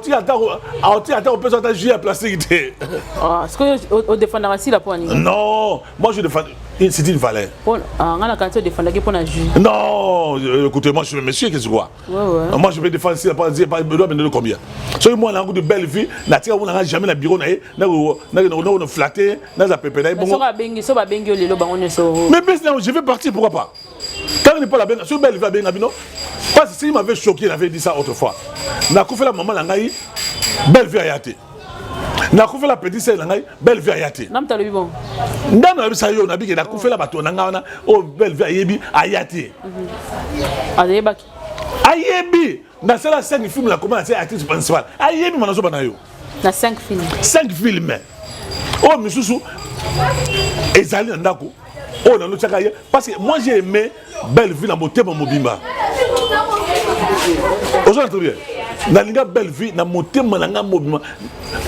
A: peut s'attacher à plastique.
B: Est-ce que vous défendez aussi la poignée?
A: Non, moi je défends. C'est une valeur. Non, écoutez, moi je suis un monsieur, qu'est-ce que quoi? Moi je vais défendre si la poignée, pas de combien. Si moi, on a de belle vie, on n'a jamais le bureau, on a flatté, on a pépé. Mais je vais partir, pourquoi pas? Quand on n'est pas la belle, sur belle vie, parce que s'il m'avait choqué, il avait dit ça autrefois. N'a fait la maman langaï, belle vie à yate. N'a fait la petite sœur langaï, belle vie à yate.
B: Nam talo bon.
A: Ndano ça yo na bi na fait la bateau nangana oh belle vie à yebi à yate.
B: Ayebaki.
A: Ayebi na c'est la 5 films la comment c'est actrice principale. Ayebi manazo bana yo.
B: Na 5 films.
A: 5 films. Oh misusu ezali ndako. Oh na l'autre parce que moi j'ai aimé Belle Vie dans mon thème mobimba. Aujourd'hui bien. Dans Belle Vie dans mon thème mobimba.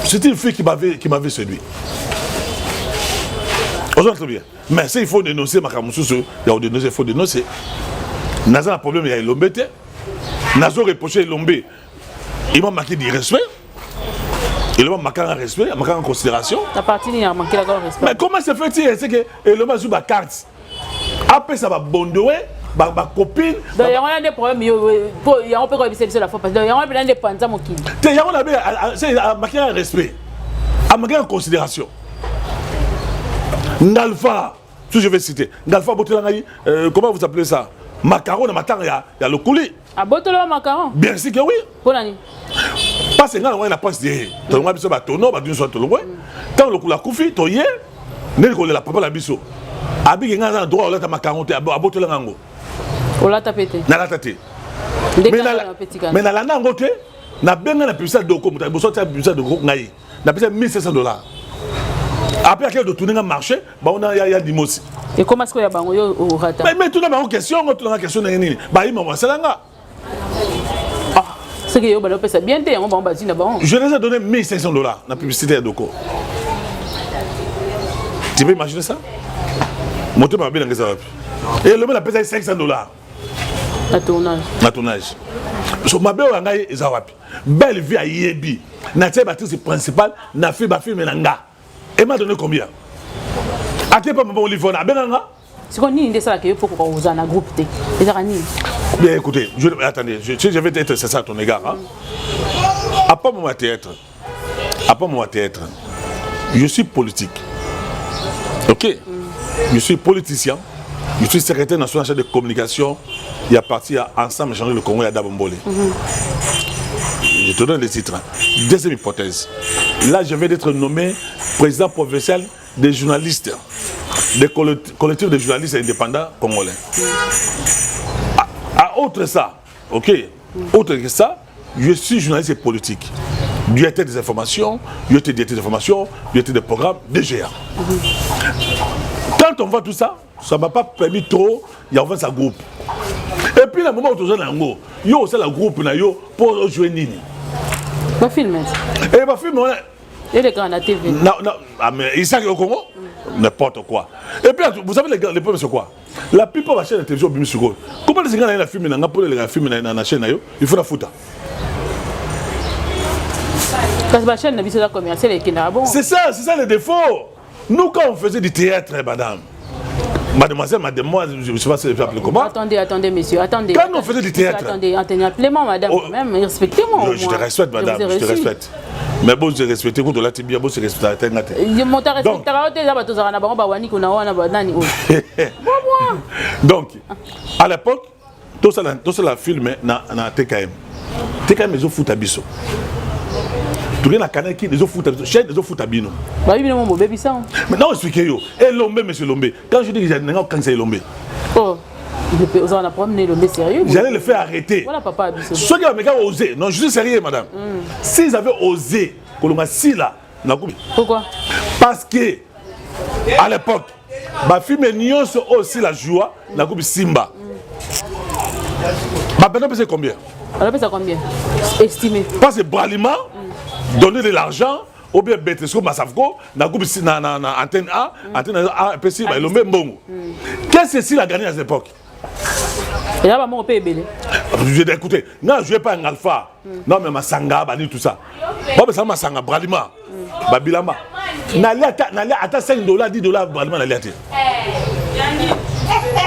A: C'est une fille qui m'avait séduit. Aujourd'hui bien. Mais il faut dénoncer ma camusou, il faut dénoncer. Naza un problème il y a l'ombete. Nazo reproché l'ombé. Il m'a manqué du respect. Il m'a manqué un respect, il m'a manqué en considération.
B: La partie il a manqué le respect.
A: Mais comment se fait-il? C'est que le m'a joué ma carte. Après ça va bondouer, ma copine.
B: Donc il y a des problèmes, il y a un peu de respect la fois parce que il y a un peu d'indépendance mon qui.
A: Il y a manqué un respect, a manqué en considération. Ngalfa, si je vais citer, Ngalfa Botelangaï, comment vous appelez ça? Macaron dans matin il y a le coulis.
B: Ah Botelo macaron?
A: Bien sûr que oui.
B: Pour l'année.
A: Parce que on a pas de tout le monde a tonneau, ba d'une soit tout le monde. Tant le coup la koufi, to yé, ne le la papa la biso. Abi nga na droit la macaron te aboto lango.
B: On l'a tapé.
A: Na la tête. Mais na la nango te, na benga na puissance de ko muta, bo sortir puissance de groupe ngai. Na pesa $1,500. Après à quel de tourner un marché, bah on a ya dimosi.
B: Et comment est-ce qu'il y a bango yo au rata?
A: Mais tout la question, tout la question nini. Ba il m'a salanga.
B: Ce que vous avez bien dit, on va bâtir là-bas.
A: Je les ai donné $1,500 dans la publicité à Doko. Tu peux imaginer ça? Mon thème m'a bien engagé. Et le mec a payé $500.
B: La tournage.
A: La tournage. So ma belle engagé est zawapi. Belle vie à Yebi. Natia Baptiste principal, n'a fait ma fille menanga. Et m'a donné combien? A quel point mon livre na benanga?
B: C'est qu'on dit ça que faut qu'on vous en a groupe T.
A: Bien écoutez, attendez, je vais être sincère à ton égard. Hein? À part mon théâtre, je suis politique. Ok? Je suis politicien, je suis secrétaire national de communication. Il y a parti à Ensemble Changer le Congo et à Dabombolé. Je te donne les titres. Deuxième hypothèse. Là, je vais être nommé président provincial des journalistes, des collectifs de journalistes indépendants congolais. Autre ça, ok, autre que ça, je suis journaliste et politique. Directeur des informations, directeur des informations, directeur des programmes, DGA. Quand on voit tout ça, ça ne m'a pas permis trop, il y a un groupe. Et puis, le moment où tu es dans le groupe, il y a aussi le groupe pour jouer Nini.
B: Va filmer.
A: Et va filmer,
B: et les gars à la TV.
A: Non, mais ils savent au Congo? N'importe quoi. Et puis, vous savez, les problèmes, c'est quoi? La plupart de la chaîne de télévision, comment les gens ont filmé dans la chaîne, il faut la foutre.
B: Parce que la chaîne de commerciale est bon.
A: C'est ça le défaut. Nous, quand on faisait du théâtre, madame, mademoiselle, je ne sais pas si je appeler comment.
B: Attendez, monsieur, attendez.
A: Quand on faisait du théâtre.
B: Attendez, appelez-moi, madame, quand même, respectez-moi.
A: Je te respecte, madame, je te respecte. Mais bon, je respecte quand on l'a bien, bon, je respecte. Donc, à l'époque, tout ça la filmé dans TKM. TKM, ils ont foutu à biso. Tout le monde a canné qui les ont foutu à biso. Chaîne, ils ont foutu à bino. Maintenant, expliquez-yo. Et Lombe, monsieur Lombe. Quand je dis que j'ai un quand c'est Lombe. Oh. J'allais le faire arrêter. Voilà, papa. Ceux qui ont osé, non, je suis sérieux, madame. S'ils avaient osé,
B: pourquoi?
A: Parce que, à l'époque, ma fille mignon aussi la joie, la coupe Simba. Ma peine, c'est combien?
B: Elle pèse combien? Estimé.
A: Parce que Bralima, donner de l'argent, ou bien Betesco, Massafko, la coupe antenne A, PC, le même bon. Qu'est-ce que s'il a gagné à cette époque?
B: Et là, maman, on peut ébeler.
A: Écoutez, non, je ne vais pas un alpha. Non, mais Massanga, tout ça. Bon, mais ça, Massanga, Bralima, Babilama. N'allez à 5 $, 10 $, Bralima, n'allez à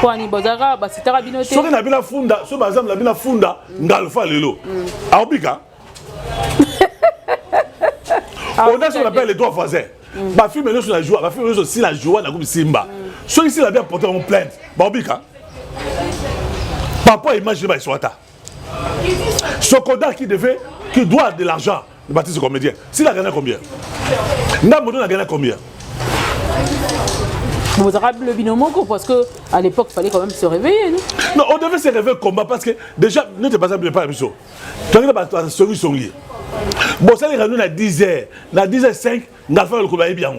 B: Quoi, ni Bozara, c'est Tarabinote.
A: Si on a bien funda, si on a bien funda, n'alpha lelo. Aobika. On a ce qu'on appelle les droits voisins. Ma fille, mais sur la joie, ma fille, mais aussi la joie, la coupe Simba. Ceux ici, la bien porté en plainte. Aobika. Papa, imagine pas, il soit là. Ce Koda qui doit de l'argent, le bâtisse comédien. S'il a gagné combien? Namoudou a gagné combien?
B: Vous avez le binôme parce qu'à l'époque, il fallait quand même se réveiller.
A: Non, on devait se réveiller combat parce que déjà, nous ne sommes pas la même chose. Tu as la solution. Bon, ça, les réunions à 10h. À 10h05, on a fait le combat bien.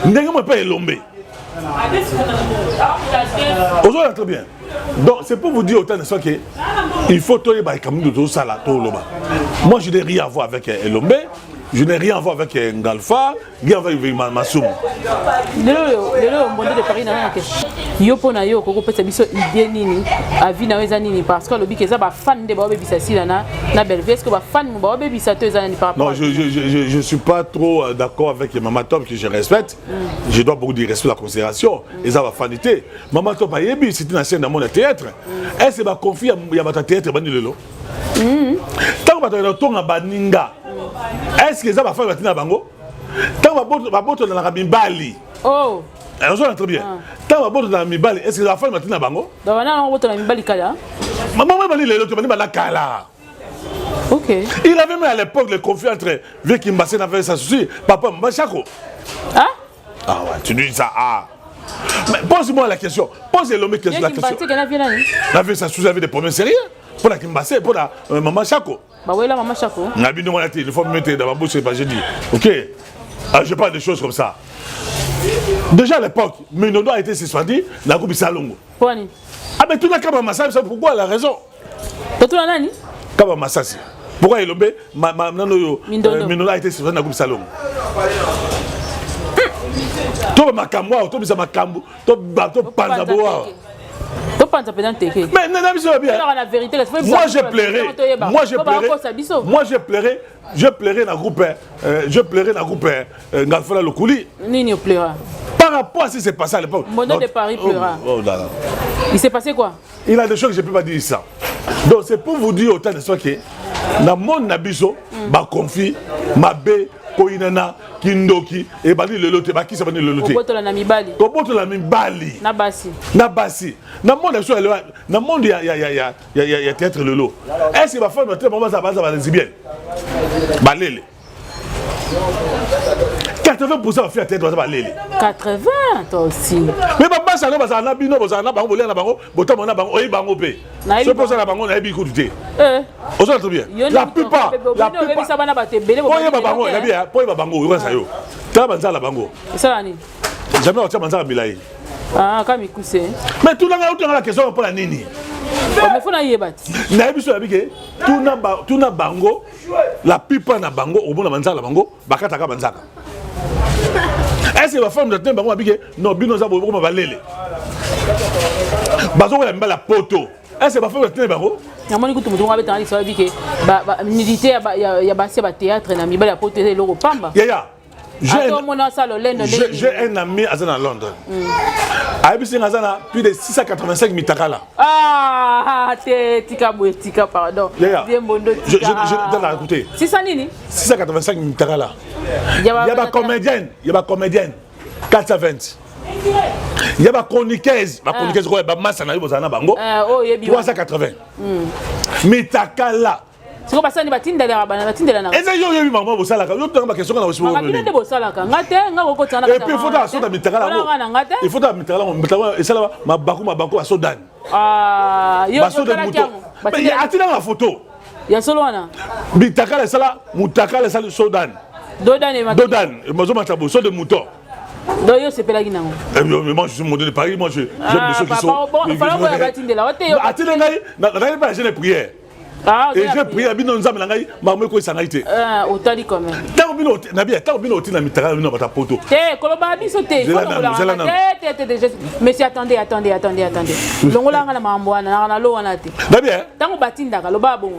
A: Nous n'avons pas élombé. Aujourd'hui, très bien. Donc, c'est pour vous dire autant de fois qu'il faut tout ça là, tout là. Moi, je n'ai rien à voir avec Elombe. Je n'ai rien à voir avec Ngalfa, rien à voir avec Massoum.
B: Le Paris n'a yo pona yo koko pesa biso idée nini avi na weza nini parce que le bik eza ba fan de ba bebisa sila na belve est-ce que ba fan ba bebisa to eza nini par rapport?
A: Non, je suis pas trop d'accord avec Maman Top que je respecte. Je dois beaucoup de respect, la considération et ça va fanité. Maman Top a yebi c'est une ancienne dans mon théâtre. Est-ce que ba confier ya ba théâtre bani lelo? Tant ba to tonga baninga. Est-ce que ça va faire batina bango? Tant ba boto na la mimbali. Oh. On s'en très bien. Tant que dans la mibali, est-ce que la femme matin à bango?
B: Dans la mibali kala.
A: Maman m'a dit le tu m'as kala.
B: Ok.
A: Il avait mis à l'époque le conflit entre Vieux Kimbassé n'avait sa souci, papa Mbachako.
B: Ah? Ah
A: ouais, tu dis ça ah. Mais pose-moi la question. Pose-le la question. La vie sa souci avait des problèmes sérieux pour la Kimbassé, pour la maman Chako.
B: Bah oui, la maman Chako.
A: N'a bien demandé il faut me mettre dans ma bouche c'est pas j'ai dit. OK. Je parle des choses comme ça. Déjà à l'époque, Menodo a été suspendu, la coupe Salongo.
B: Pourquoi?
A: Ah mais tout le monde Massa, pourquoi la raison?
B: Tout le monde
A: Kaba Massasi. Pourquoi il est Menodo a été suspendu, la coupe Salongo. Tout ma camoua, tout ma cambo, tout panzaboa. Mais
B: la vérité,
A: moi je plairais dans le groupe, je plairais dans le groupe Ngalfala Lokuli.
B: Nini pleura.
A: Par rapport à ce qui s'est passé à l'époque.
B: Mono de Paris pleura. Il s'est passé quoi?
A: Il a des choses que je ne peux pas dire ça. Donc c'est pour vous dire autant de fois que dans mon nabiso, ma confie, ma baie, Koinana, Kindoki, et Bali le loté, qui s'appelle le loté.
B: Koboto la mibali.
A: Koboto la mibali.
B: Nabasi.
A: Nabasi. Dans le monde, il y a théâtre le lot. Est-ce que ma femme, ça va les bien? Balele. 80% de filles à théâtre, ça va aller.
B: 80, toi aussi.
A: Mais papa, ça n'a pas de bango, ça n'a pas de bango, botam na bango, oyi bango pe. Ce pour ça la bango na bi écouté. On s'entend très bien. La plupart, oyi bango, la bien, oyi bango, oyi ça yo. Ça banza la bango.
B: Ça ni.
A: Jamais on tient banza bilai.
B: Ah, comme il cousse.
A: Mais tout la question pour la nini.
B: Mais faut na yebati.
A: Na biso la bike, tout na bango, la plupart na bango, au bon na banza la bango, bakata ka banzaka. Est-ce que la femme de temps bango abike non bino za bobo ma balele. Bazo la mbala poto. Est-ce que la femme de temps bango?
B: Yamoni kutu mutu ngabe tani so abike ba militaire ya ba théâtre na mibala poto le ro pamba.
A: Ya. J'ai un ami à Londres. Aïbissé Nazana, plus de 685 mitakala.
B: Ah, tika, pardon.
A: Je donne la écouter. 685 mitakala. Il y a des comédiennes, 420. Il y a des chroniqueuses, masse na yobozana bango. 380. Mitakala.
B: C'est comme ça, batindela na.
A: Et ça yo maman bosalaka. Yo tanga question na aussi.
B: Ngate bosalaka. Ngate ngako tana.
A: Et puis il faut dans soda mitakala. Il faut dans mitakala et ça là mabako à sodan.
B: Ah, yo
A: soda moto. Mais atina la photo.
B: Ya solo wana.
A: Mitakala ça là, mutakala ça sodan. Dodan, mazo matabo soda moto.
B: Donc yo c'est pelagi nango.
A: Moi je suis modèle de Paris, moi j'aime les choses qui sont.
B: Bon, il faut la batindela.
A: Atina ngai, na pas jeune prière. Et j'ai prié à Bino Nzam Langai, Marmeko et Sangaïté.
B: Otali quand même.
A: Tant Bino, Nabia, tant Bino, Tina Mitara, Bino Batapoto.
B: Koloba Bisoté. Mais attendez. Longola na mamboana na lo wanate.
A: Nabia.
B: Tant batinda kaloba bon.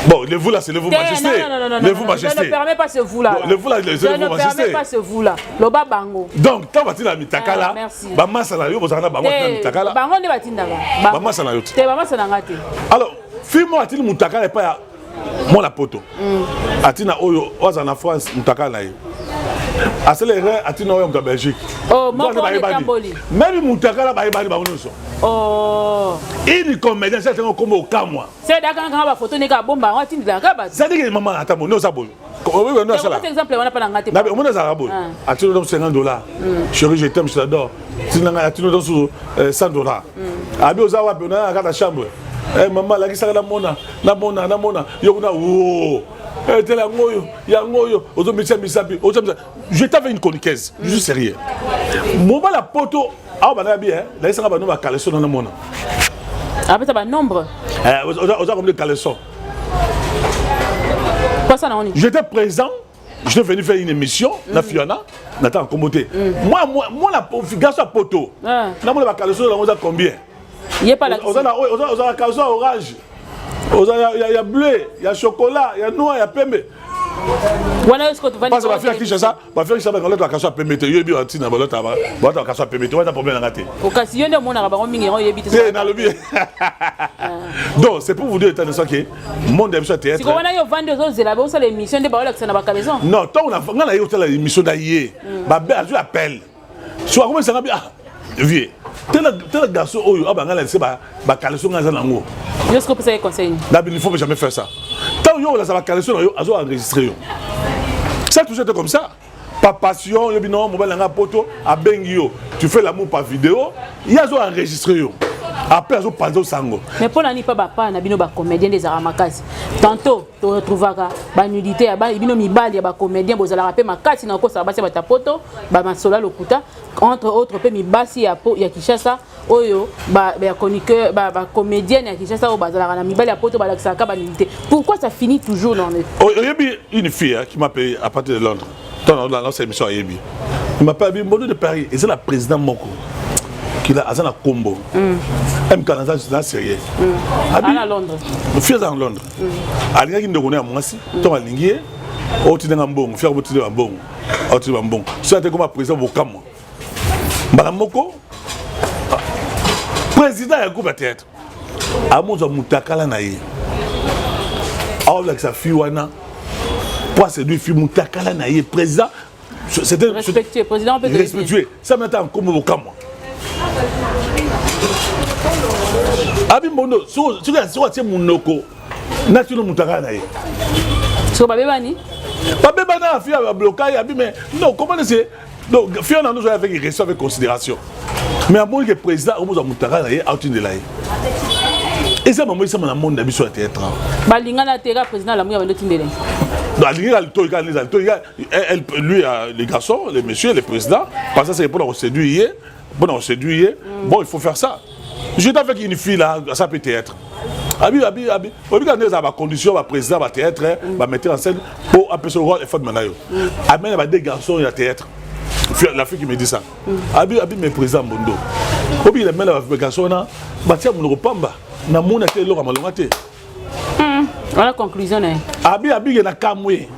A: Bon, le vous là, c'est le vous majesté.
B: Non.
A: Le vous majesté.
B: Je ne permets pas ce vous là.
A: Le vous là, c'est le vous majesté.
B: Je ne permets pas ce vous là. Loba bango.
A: Donc, tant batinda Mitakala. Ba masala yo bozana bango Mitakala.
B: Bango ne batinda ba.
A: Ba masala yo.
B: Te ba masala ngate.
A: Alors, fais-moi atine Mutakala et pas moi la poto. Atina oyo en France Mutakala na yo. Accéléré atina oyo en Belgique.
B: Oh, moi on Camboli.
A: Même Mutakala ba ba noso.
B: Oh.
A: Il comédien c'est un comme au Kamwa.
B: C'est d'accord quand ba photo ne ka bomba on atinda ka ba.
A: C'est dire maman atamo no ça bon. Oui, non, ça là.
B: Par exemple, on n'a pas l'engagé.
A: Mais on a ça bon. À tu donnes $50. Chérie, je t'aime, je t'adore. Tu n'as tu donnes sur $100. Abi ozawa on a la chambre. Eh maman, la qui ça la mona. Yo na oh. Eh tela ngoyo, ya ngoyo. Ozo misabi. Je t'avais une coniquaise. Je suis sérieux. Mon la poto, ah bah bien, là ça va nous va caleçon dans le mona.
B: Ah, ça va nombre.
A: Oza comme des caleçons.
B: J'étais
A: présent, je suis venu faire une émission, la Fiona, Nathan Komboté. Moi, la garçon à poteau, là, moi, la caleçon, on a combien?
B: Il n'y a pas la
A: on a la caleçon orange, il y a bleu, il y a chocolat, il y a noir, il y a pembe.
B: Voilà ce que tu vas dire.
A: Parce que ma fille qui cherche ça, ma fille qui cherche ça, la caleçon à pembe, il y a bien un petit dans la caleçon à pembe, tu vois, tu as un problème à rater.
B: Au cas si il y a un monde à rabattre, il y a un bit.
A: C'est dans le bien. Donc, c'est pour vous dire, que le monde aime ça théâtre.
B: Si on a eu 22 autres, c'est la l'émission de Baola qui s'en a pas caleçon.
A: Non, tant on a eu l'émission d'ailleurs, ma belle, je l'appelle. Soit comment ça va bien. Vieux. Tel garçon, ah ben, on a laissé ma caleçon dans un angle.
B: Qu'est-ce que vous avez conseillé?
A: Il ne faut jamais faire ça. Tant que vous avez caleçon, vous avez enregistré. Ça, tout ça, c'est comme ça. Par passion, tu fais l'amour par vidéo, il y a enregistré. Après, ils pas au sango.
B: Mais pour l'année, pas na comédien des Aramakasi. Tantôt, tu retrouves la nudité, bino mibali, ya comédien, vous allez rappeler ma carte, sinon ça va passer ta poto, masola lokuta, entre autres, pe mi basi ya Kishasa, oyo, chroniqueur, comédienne ya Kishasa, bazala mibali ya poto, balakisaka ba nudité. Pourquoi ça finit toujours dans les.
A: Il y a une fille qui m'a appelé à partir de Londres. Dans l'ancienne émission à Yebi. Il m'a appelé Mono de Paris, et c'est la présidente Moko. Qui a un combo. M. Canada, c'est sérieux.
B: À Londres.
A: Fier en Londres. À l'ingé de Goné à Moissi, ton à l'ingé, au Tidé Ambon, faire au Tidé Ambon, au Tidé Ambon. C'est comme un président au Camo. Madame Moko, président à groupe à théâtre. À Moza Moutakala Naïe. Avec sa fille Wana, pour c'est lui, fille Moutakala Naïe, président. C'était
B: respectueux, président peut
A: respectueux. Ça m'attend comme au Camo. Abi Mondo, tu as Monoko, Natino Moutakala.
B: So Babébani?
A: Babébani a fait un blocage, mais non, comment c'est? Donc, Fiona nous a fait une question avec considération. Mais à mon président, on a Moutakala, il a de là. Et ça, maman, ça m'a demandé d'aller sur le théâtre.
B: Balingana Tera, président, la mouille avec le Tindélé. Lui,
A: les garçons, les messieurs, les présidents, parce que c'est pour nous séduire. Bon, il faut faire ça. J'étais avec une fille là, ça peut être. Abi, on a des conditions, le président va théâtre, va mettre en scène pour appeler son rôle et faire de manayo. Abi, il y a des garçons, il y a théâtre. La fille qui me dit ça. Abi, mes présidents Bondo. Obi, il y a des garçons, bah tiens, mon repamba, na mon été l'or à malongate.
B: Voilà la conclusion.
A: Abi, il y a un camoué.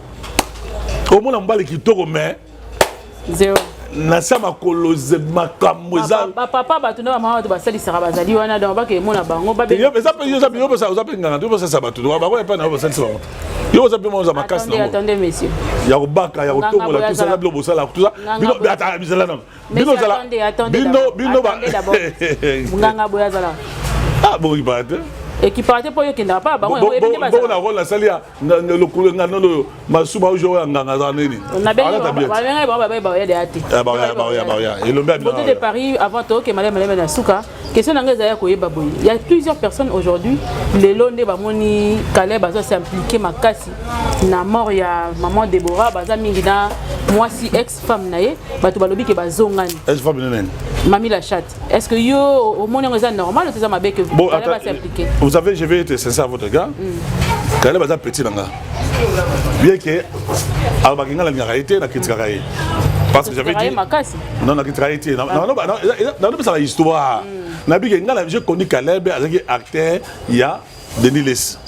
A: Au moins, on va les quitter au maire.
B: Zéro.
A: Nasa makoloze makamweza.
B: Papa batuna maman ba sali sera bazali wana donc ba ke mona bango ba.
A: Yo ça peut nganga to ça bato. Ba ko pas na ba sali sera. Yo ça peut manger makasi na.
B: Attendez messieurs.
A: Ya ko baka ya ko tongola tout ça la bilo bosala tout ça. Bino ata bizala non. Bino zala. Bino ba.
B: Nganga boya zala.
A: Ah bon il va être.
B: Et qui partait pour yokenda pas ba
A: bon na rôle salia le couleur ngana no masuba ojo nganga za nini
B: on a bien ba ya de ati
A: et le même
B: côté de Paris avant to que madame na suka question na ngeza ya ko yeba boy il y a plusieurs personnes aujourd'hui les londe ba moni Caleb bazo s'impliquer makasi na mort ya maman Déborah baza mingi na moi si ex femme nae ba to balobi ke bazongani
A: ex femme nene
B: Mami la chatte. Est-ce que yo au monde est normal ou c'est ça ma bec que vous allez s'impliquer?
A: Vous savez, je vais être sincère à votre gars. Quand elle est petit là, bien que Albaginga la réalité la critique parce que j'avais dit non la critique non ça la histoire. Nabigenga la j'ai connu Caleb avec acteur il y a Denis Les.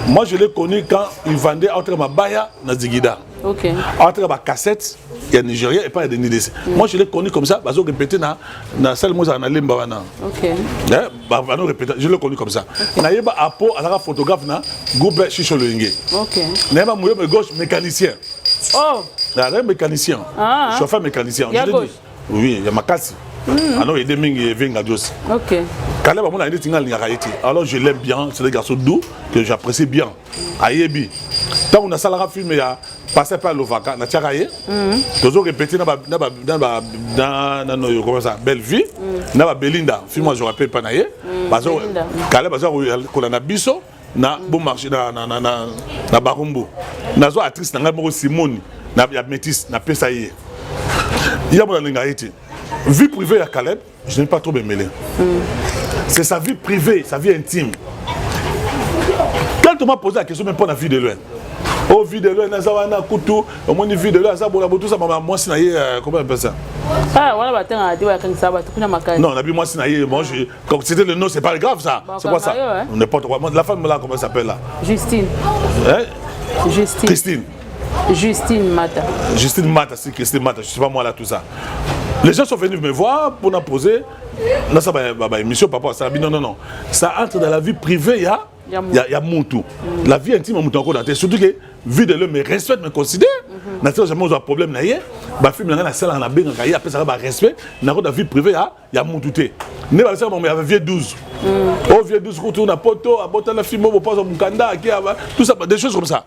A: Moi je l'ai connu quand il vendait entre Mabaya na Zigida.
B: OK.
A: Entre ma cassette il y a Nigeria et pas il y a Denis Les. Moi je l'ai connu comme ça parce que répété na salle moi na lemba wana. OK. Bah non répété je l'ai connu comme ça. Na yeba apo ala photographe na groupe Chicho Loingue. OK. Na yeba moyo gauche mécanicien. Oh. Là mécanicien. Chauffeur mécanicien. Je dis oui, il y a Makasi. Alors il est mingi venga Dios. OK. Caleb a mon ami tingal ni Haïti. Alors je l'aime bien, c'est des garçons doux que j'apprécie bien. Ayebi. Tant on a salara film ya passé par l'Ovaka na tiaraye. Toujours répéter dans nos comment ça belle vie. Na Belinda, film moi je rappelle pas naye. Parce que Caleb a ko na biso na bon marché na Barumbu. Na zo actrice na ngamo Simone na ya métis na pesaye. Il y a mon ami Haïti. Vie privée à Caleb, je n'ai pas trop mêlé. C'est sa vie privée, sa vie intime. Quand on m'a posé la question, même pas la vie de loin. Oh, vie de loin, Nazawana, Koutou, au moins une vie de loin, ça, tout ça, moi, c'est comment on appelle ça? Ah, voilà, non, on a vu moi, c'est moi, comme c'était le nom, c'est pas grave ça. C'est quoi ça? N'importe quoi. La femme là, comment elle s'appelle là? Justine. Justine. Christine. Justine Mata. Justine Mata, c'est Christine Mata, je ne sais pas moi là, tout ça. Les gens sont venus me voir pour nous poser. Là, ça va émission, papa. Ça, non. Ça entre dans la vie privée, il y a mon tout. La vie intime, on encore dans la surtout que, vie de l'homme, me respecte, me considère. Naturellement, jamais on a un problème. La film, la salle, on a bien un après ça, respect. Dans la vie privée, il y a mon tout. Ne pas ça, mais il y avait vieux 12. Oh, vieux 12, quand on a poto, à botter la film, on pose un kanda, tout ça, des choses comme ça.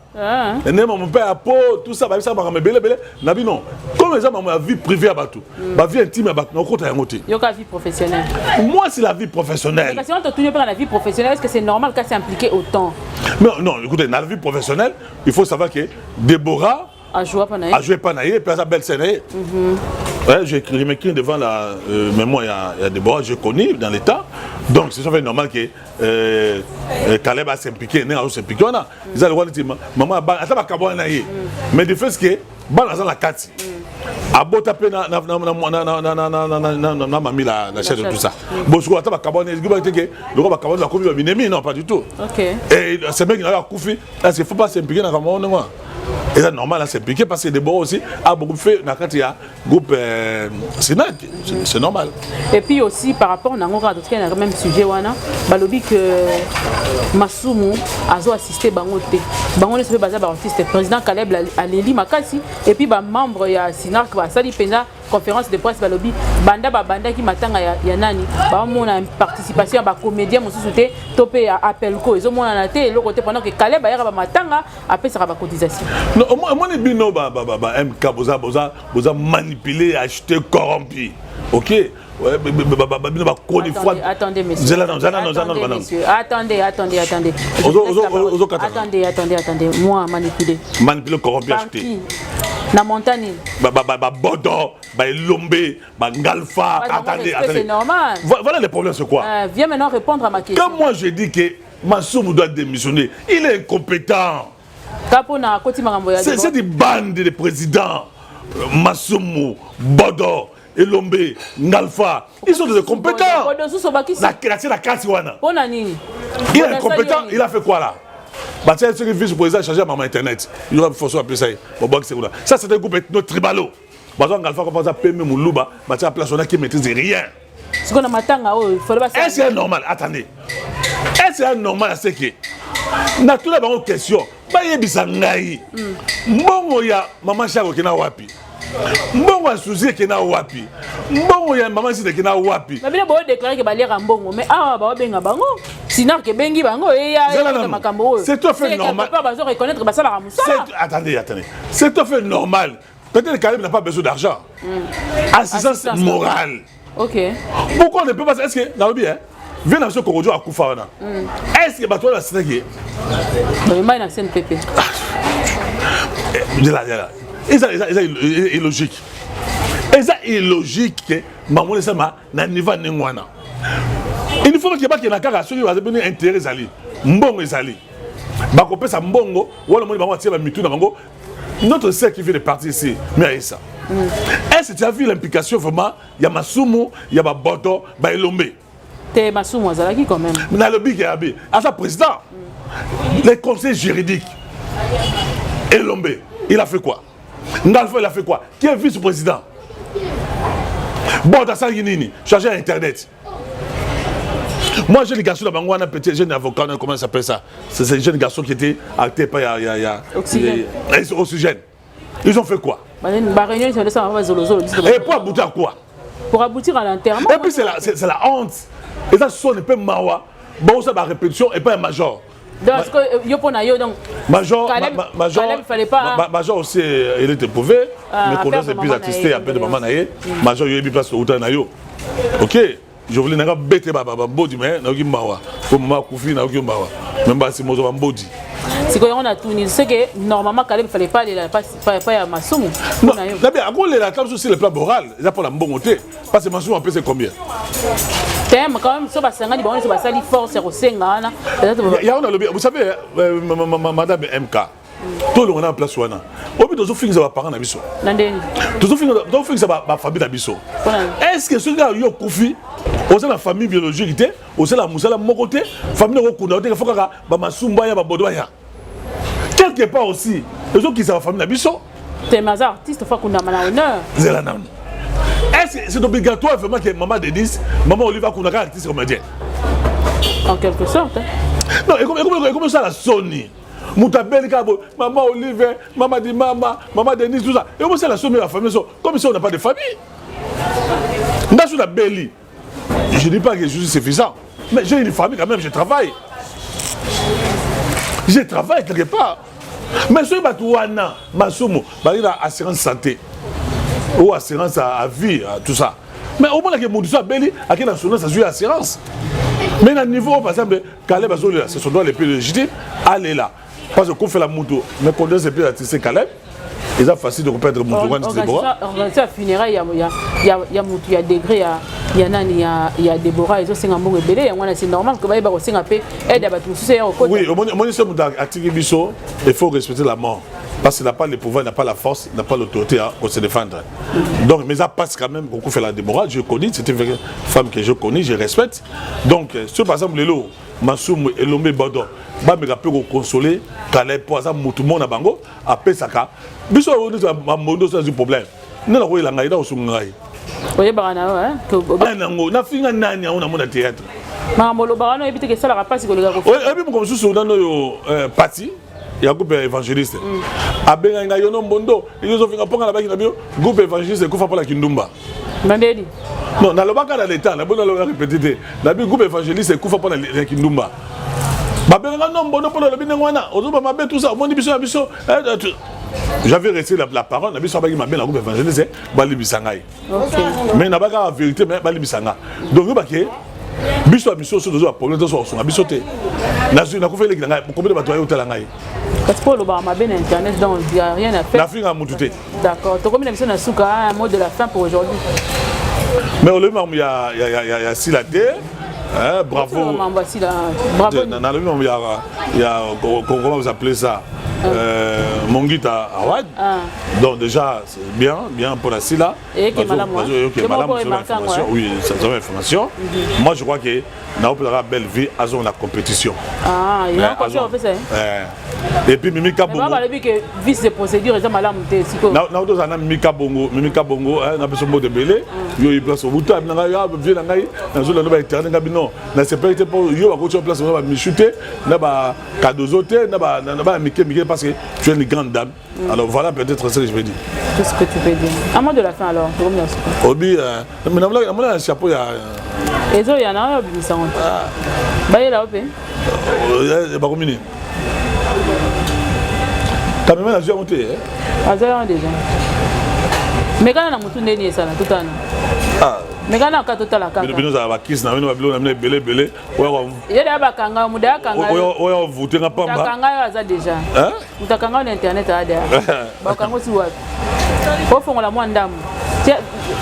A: Et ne mon père à peau, tout ça, ça m'a remis belé. Nabi non. Comme les gens ont ma vie privée à Batou, ma vie intime à Batou, on compte à côté. Il y a la vie professionnelle. Moi, c'est la vie professionnelle. Mais si on te tourne par la vie professionnelle, est-ce que c'est normal qu'elle s'est impliquée autant? Non, écoutez, dans la vie professionnelle, il faut savoir que Déborah a joué Panaï, puis à sa belle scène. Je m'écris devant la mémoire, il y a Déborah, je connais dans l'État. Donc, c'est normal que Caleb a s'impliqué, il a s'impliqué. Ils ont dit, maman, mais de fait, c'est que, la carte. A beau taper na mamie la chaise de tout ça. Bon, je crois que la communauté, non, pas du tout. Et c'est bien qu'il a coupé. Est-ce qu'il ne faut pas s'impliquer dans le monde? Et c'est normal à s'impliquer parce que des bords aussi a beaucoup fait dans le groupe Sénat. C'est normal. Et puis aussi par rapport à le même sujet, balobi que Masumu a assisté Bangote. Bangote se fait baser par artiste président Caleb Aleli Makasi et puis membre ya Sinark va sali pena conférence de presse balobi banda qui matanga ya nani ba mona participation ba comédien mosusu te topé ya appel ko ezo mona na te le côté pendant que Caleb ya ba matanga après ça ba cotisation. Non, moi les bino MK boza manipuler, acheter, corrompu. OK? Attendez, monsieur. Attendez. Moi, manipuler. Manipuler, corrompu, acheter. Na montagne. Bodo, Lombe, Ngalfa. Attendez. C'est normal. Voilà les problèmes, c'est quoi? Viens maintenant répondre à ma question. Quand moi je dis que Massoum doit démissionner, il est incompétent. C'est des bandes de présidents. Massoum, Bodo. Elombe, Ngalfa, ils sont des compétents. La carte, il est incompétent, il a fait quoi là? C'est ce que le vice-président a changé à maman internet. Il a appeler ça. Ça c'est un groupe ethno-tribalo. Bazon Alpha comme ça PM Moulouba, Batia place on a qui maîtrise rien.
B: Ce qu'on a matanga oh, il faudrait pas.
A: Est-ce normal? Attendez. Est-ce normal à ce que na tout la bonne question. Ba yebisa ngai. Mbongo ya maman Chako kina wapi? Mbongo Suzy kina wapi? Mbongo ya maman Sida kina wapi?
B: Mais bien bon déclarer que balia mbongo mais ah ba benga bango. Sinon que bengi bango et ya makambo.
A: C'est tout à fait normal.
B: Pas besoin reconnaître ba ça la ramusala.
A: Attendez. C'est tout à fait normal. Peut-être que Caleb n'a pas besoin d'argent. Assistance morale.
B: OK.
A: Pourquoi on ne peut pas? Est-ce que dans le bien viens dans ce corridor à Koufawana. Est-ce que toi la sénégalais?
B: Mais moi na CNPP.
A: Et ça est illogique. Et ça est illogique que maman sama na niveau nengwana. Il faut que ba ke na kaka soki ba bene intérêt zali. Mbongo ezali. Ba ko pesa mbongo wala moni ba watia ba mitu na bango. Notre cercle qui vient de partir ici, mais ça. Est-ce que tu as vu l'implication vraiment? Il y a Masumu, il y a Boto, il y a Elombe.
B: T'es Masumu, Azalaki quand même.
A: Mais dans le big Yabi, à sa président, les conseils juridiques, Elombe, il a fait quoi? Ngalfo, il a fait quoi? Qui est vice-président? Boto Sanguinini, chargé à Internet. Moi, j'ai des garçons là-bas, on a petit jeune avocat, comment ça s'appelle ça? C'est ces jeunes garçons qui étaient actés par Oxygène. Ils ont fait quoi? Et pour aboutir à quoi?
B: Pour aboutir à l'enterrement.
A: Et puis c'est la honte. Et ça, ce sont des peu mawa. Bon, ça va répétition et pas un major.
B: Donc,
A: Major,
B: il fallait pas.
A: Major aussi, il était prouvé. Mais qu'on a plus attesté un peu de maman naïe. Major, il y a eu place au Nayo. Ok? Je voulais n'avoir bêté body mais n'a aucun mawa. Comme ma koufi n'a aucun mawa. Même pas si moi j'ai body.
B: C'est qu'on a tout c'est que normalement Caleb il fallait pas aller pas à Masumu.
A: Non, d'abord à quoi la table sur le plan moral, ça pour la mbongoté parce que Masumu en fait c'est combien?
B: Thème quand même ça va s'engager bon ça va salir force au Sengana.
A: Il y a on a vous savez madame MK. Tout le monde en place wana. Au but de finir ça va parents na biso.
B: Nandeni.
A: Tout finir ça va famille na biso. Est-ce que ce gars yo koufi au sein de la famille biologique au sein de la musala mon côté famille ko kuna il faut que ba masumba ya ba bodoya ya. Quelque part aussi les autres qui sont la famille na biso.
B: T'es un artiste faut qu'on a mal honneur.
A: Zelanam. Est-ce que c'est obligatoire vraiment que maman Denis, maman Oliva qu'on a artiste comédien?
B: En quelque sorte.
A: Non, et comment ça la Sony? Moutabel Kabo, maman Olivier, maman dit maman Denis, tout ça. Et comment ça la somme de la famille? Comme si on n'a pas de famille. Dans la Belli, je ne dis pas que je suis suffisant, mais j'ai une famille quand même, je travaille. Je travaille quelque part. Mais ce que Touana, Masumu, il a assurance santé ou assurance à vie, tout ça. Mais au moins, il y a des Belli, à qui l'assurance a joué assurance. Mais à niveau, par exemple, Caleb Azoli, c'est son droit le plus légitime, allez là. Parce que quand on fait la moto, mais quand on est plus artistique Caleb, c'est facile de reprendre moto.
B: Organisation funéraire, il y a degré, il y a Déborah, ils ont 5 ans de bébé, c'est normal que les gens aient aide à tout ça.
A: Oui, au moins, il faut respecter la mort. Parce qu'il n'a pas le pouvoir, il n'a pas la force, il n'a pas l'autorité pour se défendre. Donc, mais ça passe quand même, beaucoup fait la Déborah, je connais, c'est une femme que je connais, je respecte. Donc, si par exemple, Lélo, Massoum et Lomé Bodo, je peux consoler, Calais, pour ça, tout le monde a bango, après ça, biso on est un problème. Nous avons la ngaïda au Sungai.
B: Oui, barana, hein?
A: Na finga nani on a mon théâtre.
B: Mamolo barano évite que ça la rapace que le gars.
A: Oui, et puis comme sous dans nos parti, il y a groupe évangéliste. Abenga ngayono mbondo, ils ont fait un ponga là-bas qui n'a bio, groupe évangéliste kufa pour la Kindumba.
B: Mandeli.
A: Non, dans le bas dans l'état, la bonne la répéter. La groupe évangéliste kufa pour la Kindumba. Babenga non mbondo pour le binengwana, ozoba mabe tout ça, mon biso biso. J'avais resté la parole, la biso ba ma bien la groupe évangéliste, bali bisangai. Mais n'a pas la vérité mais bali bisanga. Donc ba ke biso biso so dozo problème so so biso te. Na zo na ko fele nga combien de bato ayo tala ngai.
B: Parce que le bar ma bien internet donc il y a rien à faire.
A: La fin a mututé.
B: D'accord. To combien de na suka un mot de la fin pour aujourd'hui.
A: Mais au lieu il y a Silaté. Bravo.
B: Bravo.
A: Il y a comment vous appelez ça? Mongita Awad. Donc déjà, c'est bien pour la Silla.
B: Et qui est madame,
A: oui, c'est une information. Moi, je crois que nous avons belle vie à la compétition.
B: Ah, il y a encore fait ça.
A: Et puis Mimika Bongo.
B: On va dire que vice de procédure est madame Tessiko.
A: Nous avons Mimika Bongo, nous avons besoin de Belé. Yo il place au bout de na ya vie na ngai na zo na ba internet ngabino na c'est pas pour yo ba ko place na ba michuter na ba cadeau zoté na ba mike parce que tu es une grande dame. Alors voilà peut-être ce que je veux dire.
B: Tout ce que tu peux dire. À moi de la fin alors, combien c'est?
A: Obi mais na un chapeau ya
B: ezo ya na yo bimisa on. Ba yela ope.
A: Ba komini. Ta même na zo monter hein.
B: Azala déjà. Mais quand on a mutu ndeni ça na tout temps. Mais quand on a total la kaka.
A: Bino za ba kiss na bino ba bilo na belé.
B: Yele ba kanga muda kanga.
A: Oyo voter na pamba.
B: Kanga yo aza déjà.
A: Hein?
B: Utakanga na internet ada. Ba kanga si wapi. Ko fongola mwa ndamu.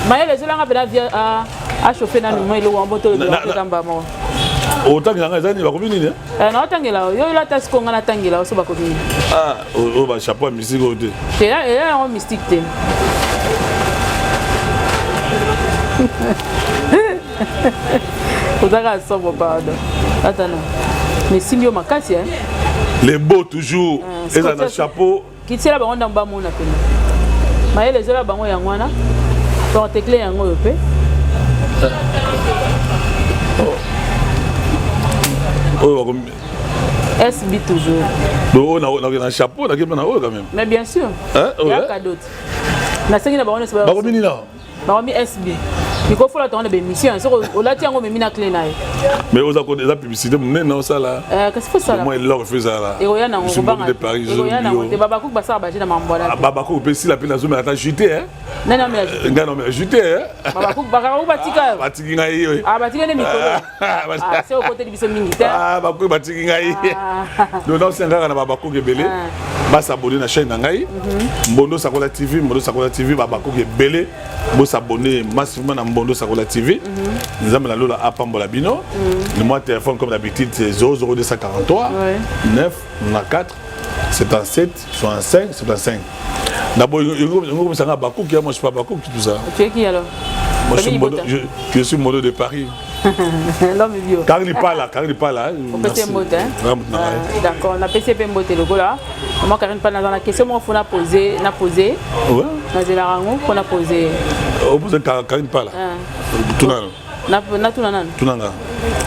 B: Mayele zelanga pena via a chauffer na numo ile wamboto le kamba mo.
A: Otangela ezani ba komini ne?
B: Na otangela yo la tasse ko ngana tangela so ba komini.
A: Ba chapeau mystique ote.
B: C'est là un mystique te. Ozaka sombre pardon. Attends. Mais Simio makasi hein.
A: Les beaux toujours et ça na chapeau.
B: Kitela ba onda mba mona pena. Mayele zola bango yangwana. Pour tecler yango yo pe. SB toujours.
A: Donc on a un chapeau, on a quand même.
B: Mais bien sûr. Il y a cadeau. Na sengi na ba ona se ba.
A: Ba komini na.
B: Ba mi SB. Il faut faire la émission. On l'a dit en memina clé na.
A: Mais on a connu la publicité non ça là.
B: Qu'est-ce que ça là?
A: Moi il leur fait ça là.
B: Et on a
A: de Paris.
B: Et on a Babakou basa ba na mambola.
A: Babakou peut si la peine azome ata juté hein.
B: Non mais
A: juté hein.
B: Babakou batika.
A: Batiki ngai oui.
B: Batika ne mikolo. C'est au côté du biso militaire.
A: Babakou batiki ngai. Donc c'est ngaka na Babakou ke belé. Ba s'abonner na chaîne ngai. Mbondo Sakola TV Babakou ke belé. Bo s'abonner massivement na Mbondo Sakola TV. Nous avons la lola à Pambola Bino. Le mois téléphone comme d'habitude c'est 00243 9 94 77 65 75. D'abord il ça Bakou qui moi je suis pas Bakou qui tout ça.
B: Tu es qui alors?
A: Moi je suis Modo de Paris.
B: L'homme vieux.
A: Car il parle là.
B: On peut se moter hein. D'accord, on a PCP moter le là. Moi Karine pas dans la question moi faut na poser. Ouais. Dans la rango qu'on a posé.
A: On pose Karine pas là. Tout
B: na
A: Tunanga.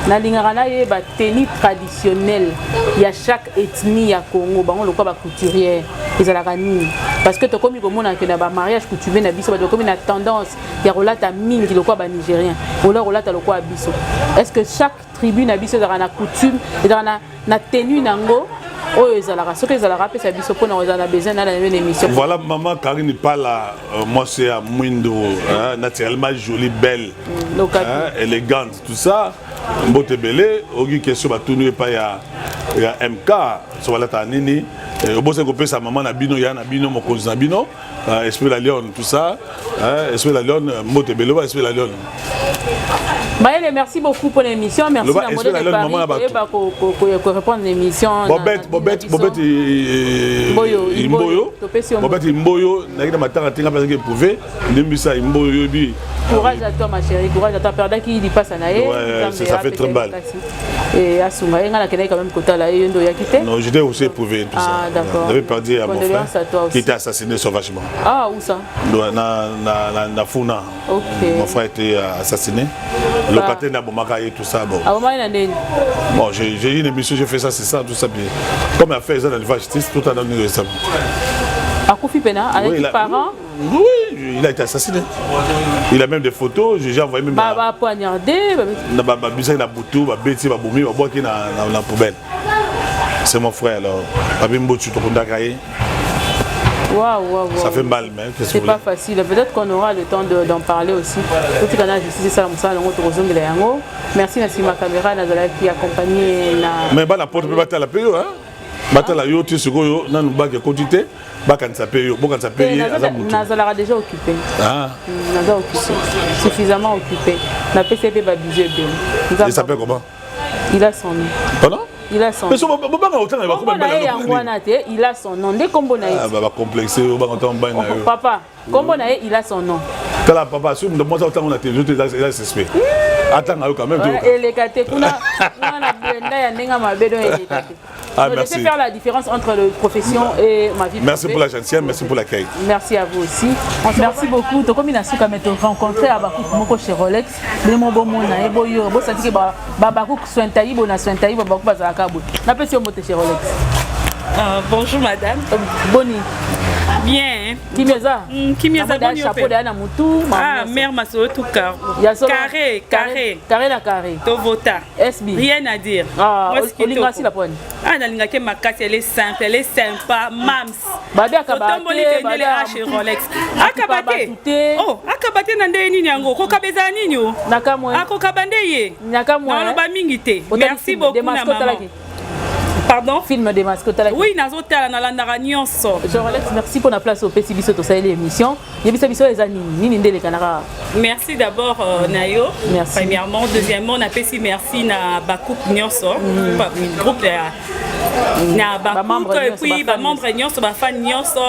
B: Na lingara ye ba tenue traditionnelle. Il y a chaque ethnie à Congo, bango le quoi ba couturière. Ezalaka nini parce que to komi komona que na ba mariage coutumier na biso ba komi na tendance ya rolata mingi le quoi ba nigérien. Rolata le quoi biso. Est-ce que chaque tribu na biso ezalaka na coutume, ezalaka na tenue nango? Oh, ce que ezalaka pe sa biso pona ozala besoin na une émission.
A: Voilà maman Karine pas là, moi c'est à Mwindo, naturellement jolie, belle, élégante, tout ça. Mbote belé, ogi question ba tunu pa ya MK, so wala ta nini. Au bout que sa maman na bino ya na bino mo koza bino, esprit la lion tout ça, esprit la lion mbote belé ba esprit la lion.
B: Maëlle, merci beaucoup pour l'émission. Merci à Modèle de Paris pour répondre à l'émission.
A: Bobette Imboyo. Bobette Imboyo, n'a matanga tinga parce que prouvé, Nimbisa Imboyo bi.
B: Courage à toi ma chérie, courage à toi perdant qui dit pas ça naé.
A: Ça fait très mal.
B: Et Asuma, il y a quand même côté là et ndo ya quitté.
A: Non, j'étais aussi éprouvé tout ça.
B: Ah d'accord.
A: J'avais perdu à mon frère qui était assassiné sauvagement.
B: Ah où ça?
A: Na Funa.
B: OK.
A: Mon frère était assassiné. Locataire n'a pas et tout ça. Bon. Bon, j'ai une émission, j'ai fait ça, c'est ça, tout ça. Puis, comme il a fait ça dans la justice, tout a donné ça.
B: À Kofi Pena, avec les parents?
A: Oui, il a été assassiné. Il a même des photos, j'ai envoyé même.
B: Bah, poignardé.
A: Il a boutou, Betty, Boumi, qui dans la poubelle. C'est mon frère alors.
B: Waouh.
A: Ça fait mal, mais
B: c'est pas facile. Peut-être qu'on aura le temps d'en parler aussi. Tout le monde justice ça merci merci ma caméra qui accompagné
A: mais la porte peut battre la paye hein. Battre la yo tu secoyo na nous bague quantité bakan ça paye bokan ça paye
B: Nazala déjà occupé. Nazala occupé. Suffisamment occupé. La PCP va budget bien.
A: Il s'appelle comment?
B: Il a son nom.
A: Pardon?
B: Il a son nom.
A: Mais son banga autant il va
B: Kombo na ye yango wana te, il a son nom. Nde kombo na ye.
A: Ah bah complexé au banga autant banga na yo.
B: Papa, kombo na ye, il a son nom.
A: Kala papa, si moi ça autant on a télévision il a suspect. Attends quand même.
B: Elekate kuna na blenda ya ndenga mabedo elekate.
A: Ah,
B: je
A: merci.
B: sais faire la différence entre la profession et ma vie privée.
A: Merci pour la gentillesse, merci pour l'accueil.
B: Merci à vous aussi. Merci beaucoup. To komi na suka meto rencontrer Abakouk moko chez Rolex. Bemo bo mona e boyo bo senti ke Babakouk sointayi bo na sointayi Babakouk bazalaka bo. Na pesi yo mote chez Rolex.
C: Bonjour madame.
B: Boni.
C: Bien.
B: Kimeza.
C: Kimeza boni
B: chapeau de na mutu.
C: Ah, mère Masolo tout carré.
B: Carré na carré.
C: Tovota.
B: SB.
C: Rien à dire.
B: Ah, Olinga si la pointe.
C: Ah, nalinga ke makasi elle est simple, elle est sympa, mams.
B: Babi akabate.
C: Tomboli tendele chez Rolex. Akabate. Oh, akabate na ndeni nini yango? Ko kabeza nini yo?
B: Nakamwe.
C: Ako kabande ye.
B: Nakamwe.
C: Na ba mingi te. Merci beaucoup na maman. Pardon?
B: Film de mascotte.
C: Oui, nazotala na landara nyonso.
B: Je Rolex, merci pour la place au petit biso to saïli émission. Yebisa biso les nini ndele kanara.
C: Merci d'abord Nayo.
B: Merci.
C: Premièrement, deuxièmement, on appelle merci na Bakouk nyonso, groupe na Bakouk et puis ba membre nyonso, ba fan nyonso,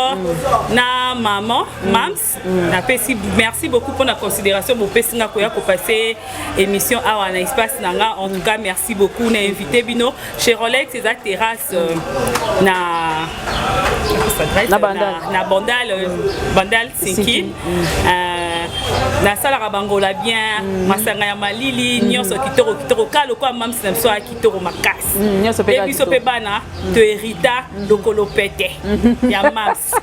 C: na maman, mams. Na pesi merci beaucoup pour la considération pour pesi nga koya ko passer émission awa na espace nanga. En tout cas, merci beaucoup na invité bino chez Rolex et terrasse na bandal Sinki na sala rabangola bien masanga ya malili nyonso kitoko kalo kwa mam semso a kitoko makasi
B: nyonso pe
C: biso pe bana to hérita lokolo pete ya mams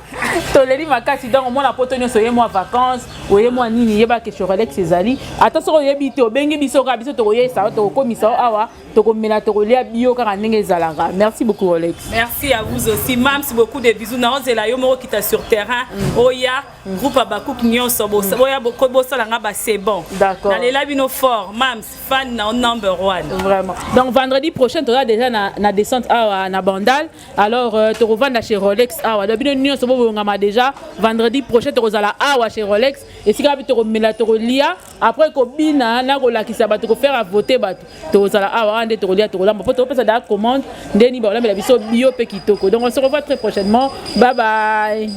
B: to leli makasi donc mo na poto nyonso ye mo vacances oye mo nini yeba ke Rolex ezali ata soko yebi te obengi biso ka biso to yesa to komisa awa to komela to lia bio ka ndenge ezalaka. Merci beaucoup Rolex.
C: Merci à vous aussi. Mams, beaucoup de bisous. Nous sommes là, qui est sur terrain. Oya, groupe Abakouk Nyonso. Oya, beaucoup de c'est bon.
B: D'accord.
C: Dans les labino forts. Mams, fan number 1.
B: Vraiment. Donc vendredi prochain, tu auras déjà na descente à Bandal. Alors, tu revends chez Rolex. Labino Nyonso, déjà. Vendredi prochain, tu auras chez Rolex. Et si tu as tu lia. Après, tu as faire voter. Tu auras la commande. Donc on se revoit très prochainement. Bye bye.